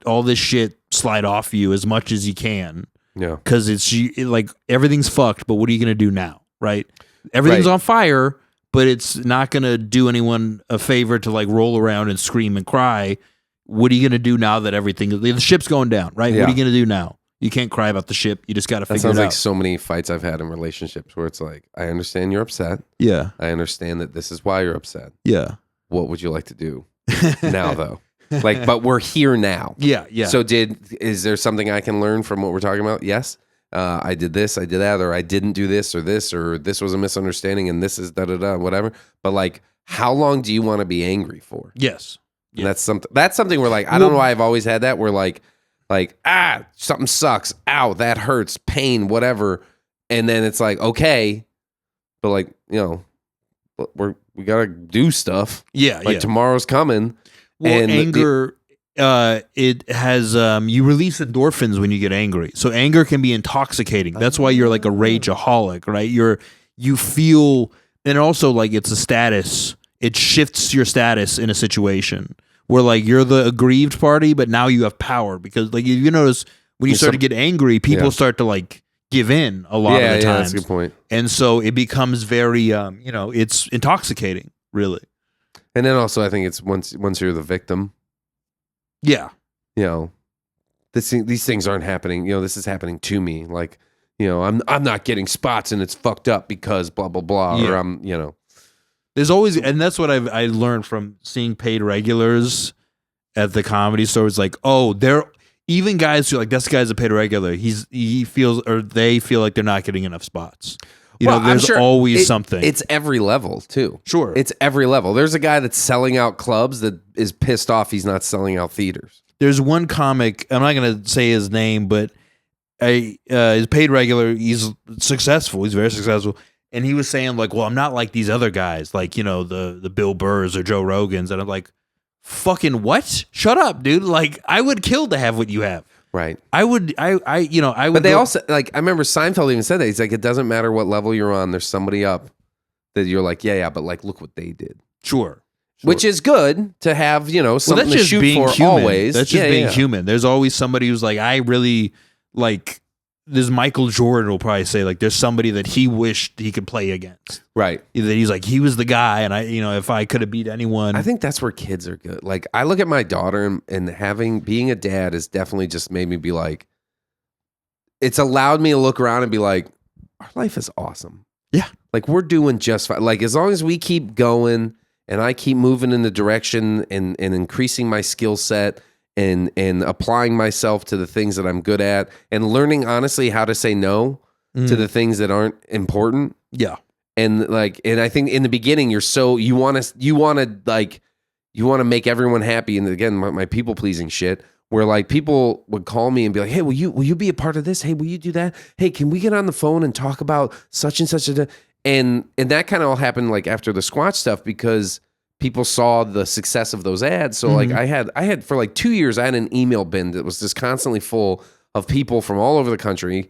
all this shit slide off you as much as you can. Yeah. Because like everything's fucked, but what are you going to do now? Right? Everything's on fire, but it's not going to do anyone a favor to like roll around and scream and cry. What are you going to do now that the ship's going down, right? Yeah. What are you going to do now? You can't cry about the ship. You just got to figure it out. That sounds like so many fights I've had in relationships where it's like, I understand you're upset. Yeah. I understand that this is why you're upset. Yeah. What would you like to do now, though? But we're here now. Yeah. So is there something I can learn from what we're talking about? Yes. I did this, I did that, or I didn't do this, or this was a misunderstanding, and this is da-da-da, whatever. But like, how long do you want to be angry for? Yes. Yeah. And that's something where like, I don't know why I've always had that where like, something sucks. Ow, that hurts, pain, whatever. And then it's like, okay, but like, we got to do stuff. Yeah. Like tomorrow's coming. Well, and anger, it has, you release endorphins when you get angry. So anger can be intoxicating. That's why you're like a rageaholic, right? You feel, and also like it's a status. It shifts your status in a situation where like you're the aggrieved party, but now you have power because like you notice when you start to get angry, people start to like give in a lot of the times. Yeah, that's a good point. And so it becomes very, it's intoxicating, really. And then also I think it's once you're the victim. Yeah. These things aren't happening. This is happening to me. Like, I'm not getting spots and it's fucked up because blah, blah, blah. Yeah. Or I'm, There's always, and that's what I learned from seeing paid regulars at the Comedy Store. It's like, they're even guys who are like, this guy's a paid regular. They feel like they're not getting enough spots. There's always something. It's every level too. Sure. It's every level. There's a guy that's selling out clubs that is pissed off he's not selling out theaters. There's one comic, I'm not going to say his name, but he's paid regular. He's successful. He's very successful. And he was saying like, well, I'm not like these other guys, like, the Bill Burrs or Joe Rogans. And I'm like, fucking what? Shut up, dude. Like, I would kill to have what you have. Right. I would. But they also, like, I remember Seinfeld even said that. He's like, it doesn't matter what level you're on. There's somebody up that you're like, yeah, but like, look what they did. Sure. Which is good to have, something to shoot for human. Always. That's just being human. There's always somebody who's like, I really like. There's Michael Jordan will probably say like there's somebody that he wished he could play against. Right. That he's like, he was the guy, and if I could have beat anyone. I think that's where kids are good. Like I look at my daughter and being a dad has definitely just made me be like, it's allowed me to look around and be like, our life is awesome. Yeah. Like we're doing just fine. Like as long as we keep going and I keep moving in the direction and increasing my skill set and applying myself to the things that I'm good at and learning honestly how to say no to the things that aren't important. Yeah. And I think in the beginning you want to make everyone happy. And again, my people pleasing shit where like people would call me and be like, hey, will you be a part of this? Hey, will you do that? Hey, can we get on the phone and talk about such and such and that kind of all happened like after the Squatch stuff because people saw the success of those ads. So like I had for like 2 years, I had an email bin that was just constantly full of people from all over the country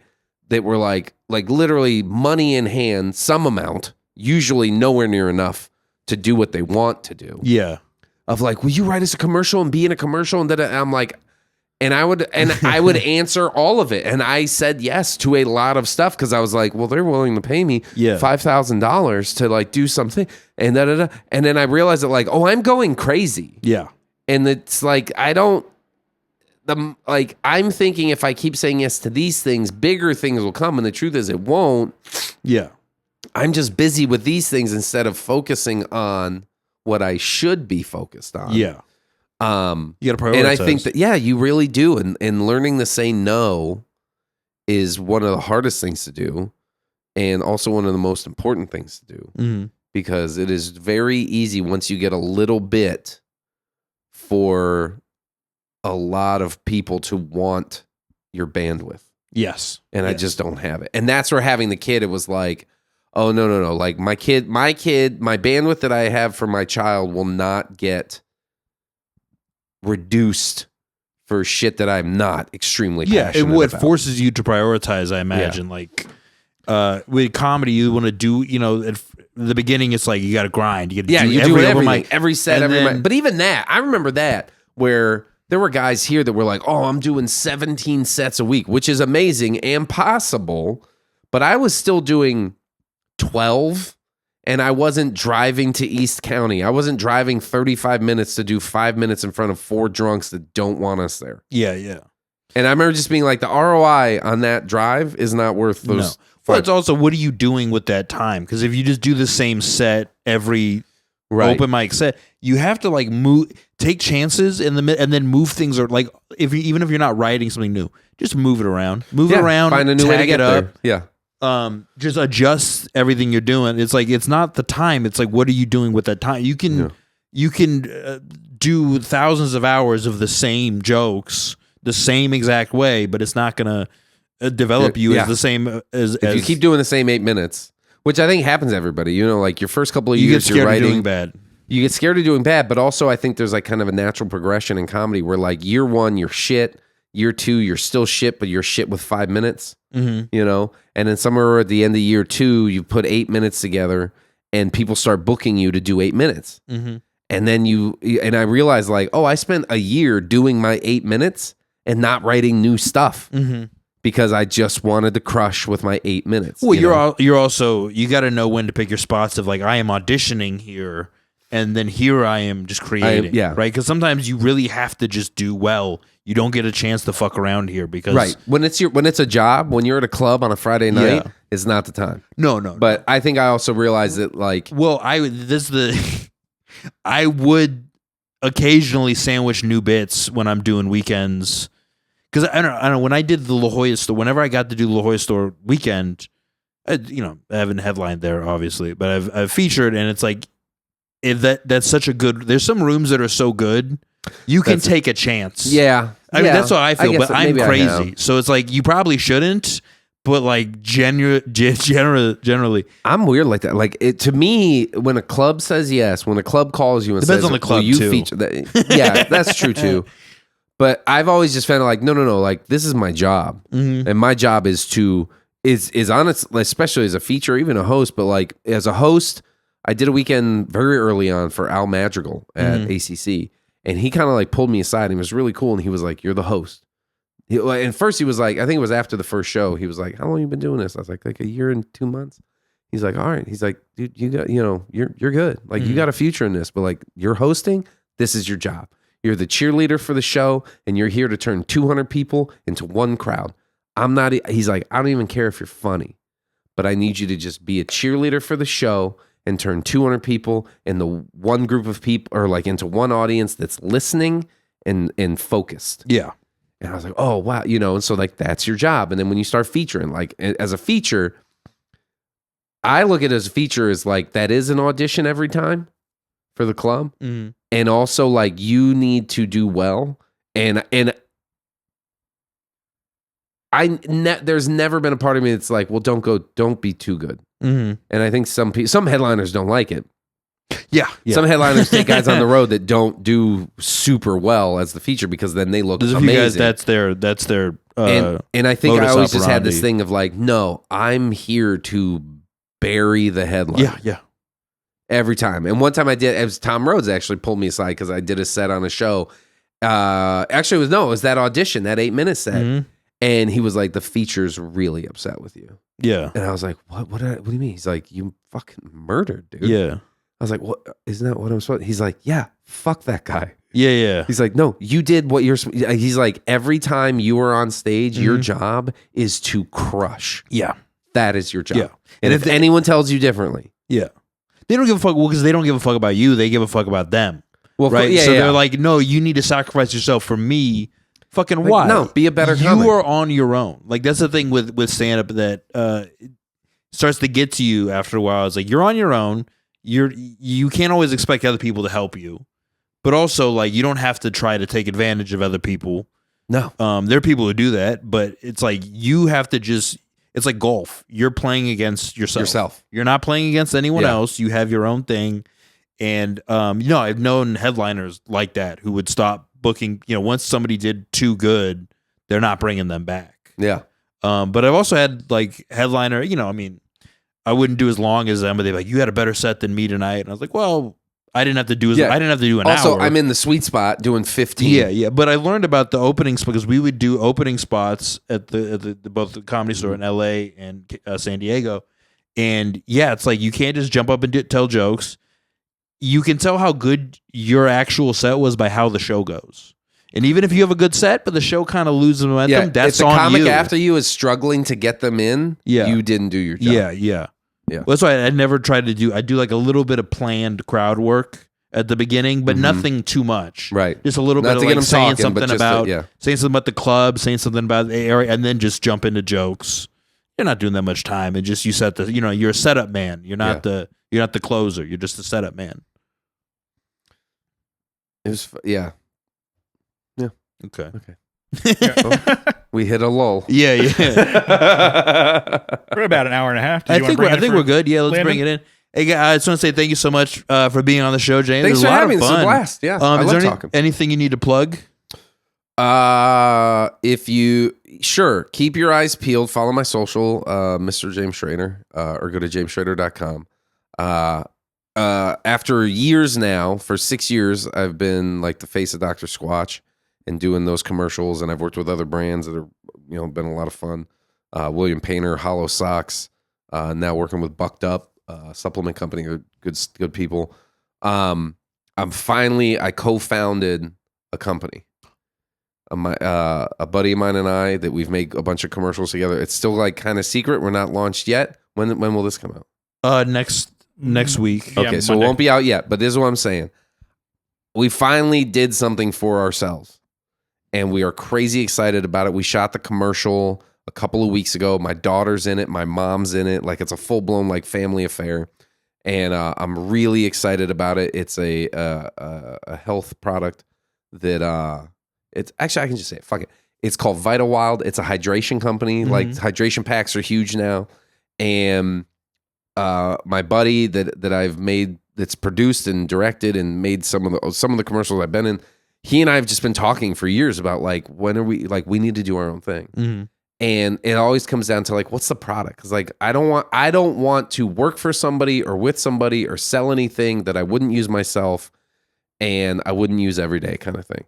that were like literally money in hand, some amount, usually nowhere near enough to do what they want to do. Yeah. Of like, will you write us a commercial and be in a commercial? And then I'm like, And I would answer all of it. And I said yes to a lot of stuff because I was like, well, they're willing to pay me $5,000 to like do something. And And then I realized that like, oh, I'm going crazy. Yeah. And it's like, I'm thinking if I keep saying yes to these things, bigger things will come. And the truth is it won't. Yeah. I'm just busy with these things instead of focusing on what I should be focused on. Yeah. You got to prioritize. And I think that, you really do. And learning to say no is one of the hardest things to do. And also one of the most important things to do. Because it is very easy once you get a little bit for a lot of people to want your bandwidth. Yes. And I just don't have it. And that's where having the kid, it was like, oh, no. Like my bandwidth that I have for my child will not get reduced for shit that I'm not extremely passionate about. It forces you to prioritize, I imagine. Like with comedy, you want to do, at the beginning, it's like you got to grind. You got to do everything, every set, every mic. But even that, I remember that where there were guys here that were like, oh, I'm doing 17 sets a week, which is amazing and possible. But I was still doing 12. And I wasn't driving to East County. I wasn't driving 35 minutes to do 5 minutes in front of 4 drunks that don't want us there. Yeah. And I remember just being like, the ROI on that drive is not worth those. No. Well, it's also, what are you doing with that time? Because if you just do the same set every open mic set, you have to like take chances in the and then move things, or like even if you're not writing something new, just move it around, find a new way to get up. There. Yeah. Just adjust everything you're doing. It's like, it's not the time. It's like, what are you doing with that time? You can do thousands of hours of the same jokes the same exact way, but it's not going to develop you as the same as if you keep doing the same 8 minutes, which I think happens to everybody. Like your first couple of years, you're writing. Of doing bad. You get scared of doing bad, but also I think there's like kind of a natural progression in comedy where like year 1, you're shit. Year 2, you're still shit, but you're shit with 5 minutes. And then somewhere at the end of year 2, you put 8 minutes together and people start booking you to do 8 minutes. And then I realized like, oh, I spent a year doing my 8 minutes and not writing new stuff because I just wanted to crush with my 8 minutes. Well, you're also, you got to know when to pick your spots of like, I am auditioning here and then here I am just creating. Right. Because sometimes you really have to just do well. You don't get a chance to fuck around here because when it's a job, when you're at a club on a Friday night, it's not the time. No. But I think I also realized that like, well, I would occasionally sandwich new bits when I'm doing weekends because I don't know when I did the La Jolla store. Whenever I got to do La Jolla store weekend, I haven't headlined there obviously, but I've featured, and it's like that's such a good. There's some rooms that are so good. You can take a chance. Yeah. I mean, that's how I feel, but I'm crazy. So it's like, you probably shouldn't, but like generally. I'm weird like that. Like to me, when a club says yes, when a club calls you and depends says, on the club you too. feature that. Yeah, that's true too. But I've always just found like, no, like this is my job. And my job is honest, especially as a feature, even a host, but like as a host, I did a weekend very early on for Al Madrigal at ACC. And he kind of like pulled me aside. He was really cool. And he was like, you're the host. And first he was like, I think it was after the first show. He was like, how long you been doing this? I was like a year and 2 months. He's like, all right. He's like, dude, you got, you're good. Like you got a future in this, but like you're hosting, this is your job. You're the cheerleader for the show and you're here to turn 200 people into one crowd. He's like, I don't even care if you're funny, but I need you to just be a cheerleader for the show and turn 200 people into one group of people, or like into one audience that's listening and focused. Yeah. And I was like, oh, wow. And so like, that's your job. And then when you start featuring, like as a feature, I look at it as a feature as like, that is an audition every time for the club. And also like, you need to do well. And there's never been a part of me that's like, well, don't be too good. And I think some headliners don't like it. Yeah. Some headliners take guys on the road that don't do super well as the feature because then they look There's amazing. A few guys, that's their and I think I always just had this operandi. thing of like, no, I'm here to bury the headline. Yeah. Every time. And one time I did, it was Tom Rhodes actually pulled me aside because I did a set on a show Actually, it was that audition, that 8-minute set. Mhm. And he was like, the feature's really upset with you. Yeah. And I was like, what do you mean? He's like, you fucking murdered, dude. Yeah. I was like, what? Isn't that what I'm supposed to? He's like, yeah, fuck that guy. Yeah. Yeah. He's like, no, you did what you're. He's like, every time you were on stage, your job is to crush. Yeah. That is your job. Yeah. And if anyone tells you differently, Yeah. They don't give a fuck. Well, because they don't give a fuck about you. They give a fuck about them. well, Right. yeah, So yeah. they're like, no, you need to sacrifice yourself for me. Fucking Like, why? no, be a better You comic. are on your own. Like that's the thing with stand up that starts to get to you after a while. It's like you're on your own. You can't always expect other people to help you, but also like you don't have to try to take advantage of other people. No. There are people who do that, but it's like you have to just. It's like golf. You're playing against yourself. You're not playing against anyone else. You have your own thing, and I've known headliners like that who would stop booking. Once somebody did too good, they're not bringing them back. Yeah. But I've also had like headliner. I wouldn't do as long as them, but they're like, "You had a better set than me tonight," and I was like, "Well, I didn't have to do I didn't have to do an hour." Also, I'm in the sweet spot doing 15. Yeah. But I learned about the openings because we would do opening spots at the both the Comedy Store in L.A. and San Diego, and it's like you can't just jump up and tell jokes. You can tell how good your actual set was by how the show goes. And even if you have a good set, but the show kind of loses momentum, that's if the on comic you. after you is struggling to get them in, you didn't do your job. Yeah. Yeah. Well, that's why I never tried to do. I do like a little bit of planned crowd work at the beginning, but nothing too much. Right. Just a little Not bit to of get like them saying talking, but something just about saying something about the club, saying something about the area, and then just jump into jokes. You're not doing that much time, and just you set the. You're a setup man. You're not the closer. You're just a setup man. It was Okay. We hit a lull. Yeah. We're about an hour and a half. I think we're good. Yeah, let's bring it in. Hey, guys, I just want to say thank you so much for being on the show, James. Thanks It was for a lot having of me. It's a fun. blast. Yeah, I Is love there talking. anything you need to plug? If you keep your eyes peeled. Follow my social, Mr. James Schrader, or go to jamesschrader.com. After years now, for 6 years, I've been like the face of Dr. Squatch and doing those commercials, and I've worked with other brands that are been a lot of fun. William Painter, Hollow Socks. Now working with Bucked Up, supplement company, good people. I co-founded a company. A buddy of mine and I that we've made a bunch of commercials together. It's still like kind of secret. We're not launched yet. When will this come out? Next week. Okay, so it won't be out yet. But this is what I'm saying. We finally did something for ourselves, and we are crazy excited about it. We shot the commercial a couple of weeks ago. My daughter's in it. My mom's in it. Like it's a full blown like family affair, and I'm really excited about it. It's a health product that it's actually I can just say it. Fuck it. It's called Vita Wild. It's a hydration company. Like hydration packs are huge now, and my buddy that I've made that's produced and directed and made some of the commercials I've been in. He and I have just been talking for years about like when are we like we need to do our own thing. Mm-hmm. And it always comes down to like, what's the product? Because like I don't want to work for somebody or with somebody or sell anything that I wouldn't use myself and I wouldn't use every day kind of thing.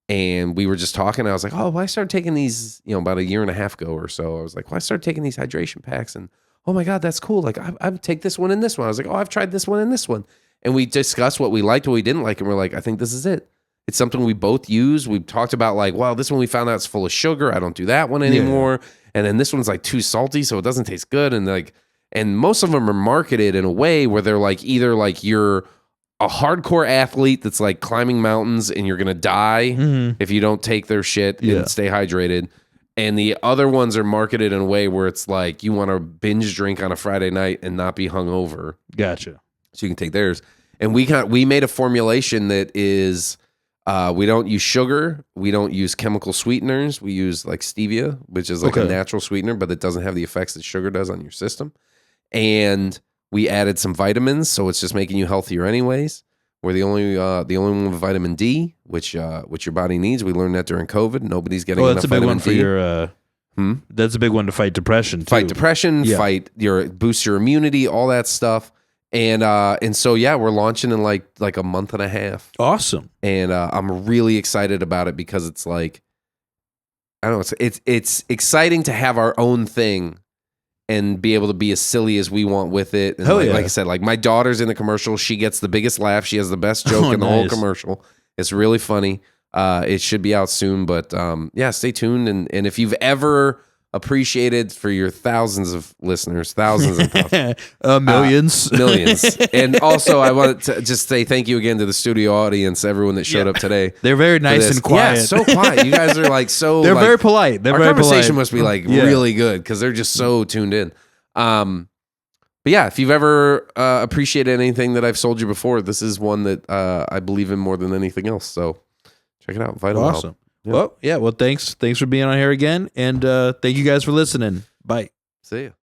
And we were just talking. I was like, oh, well, I started taking these, about a year and a half ago or so. I was like, well, I started taking these hydration packs and oh my God, that's cool. Like I take this one and this one. I was like, oh, I've tried this one and this one. And we discussed what we liked, what we didn't like. And we're like, I think this is it. It's something we both use. We've talked about like, well, this one we found out it's full of sugar. I don't do that one anymore. Yeah. And then this one's like too salty, so it doesn't taste good. And most of them are marketed in a way where they're like either like you're a hardcore athlete that's like climbing mountains and you're gonna die if you don't take their shit and stay hydrated. And the other ones are marketed in a way where it's like you want to binge drink on a Friday night and not be hungover. Gotcha. So you can take theirs. And we made a formulation that is. We don't use sugar. We don't use chemical sweeteners. We use like stevia, which is like a natural sweetener, but it doesn't have the effects that sugar does on your system. And we added some vitamins, so it's just making you healthier anyways. We're the only one with vitamin D, which your body needs. We learned that during COVID. Nobody's getting enough vitamin D. That's a big one to fight depression too. Fight depression, boost your immunity, all that stuff. And so yeah, we're launching in like a month and a half, Awesome. and I'm really excited about it because it's like, I don't know, it's exciting to have our own thing and be able to be as silly as we want with it. And Hell like, yeah. like I said, like my daughter's in the commercial, she gets the biggest laugh, she has the best joke in the whole Nice. commercial. It's really funny. It should be out soon, but yeah, stay tuned. And if you've ever appreciated, for your thousands of listeners, thousands of Millions. millions. And also, I wanted to just say thank you again to the studio audience, everyone that showed up today. They're very nice and quiet. Yeah, so quiet. You guys are like so. They're like, very polite. They're our very conversation polite. must be like Yeah. really good because they're just so tuned in. But yeah, if you've ever appreciated anything that I've sold you before, this is one that I believe in more than anything else. So check it out. Vital Health. Awesome. Well, yeah. Well, thanks for being on here again, and thank you guys for listening. Bye. See ya.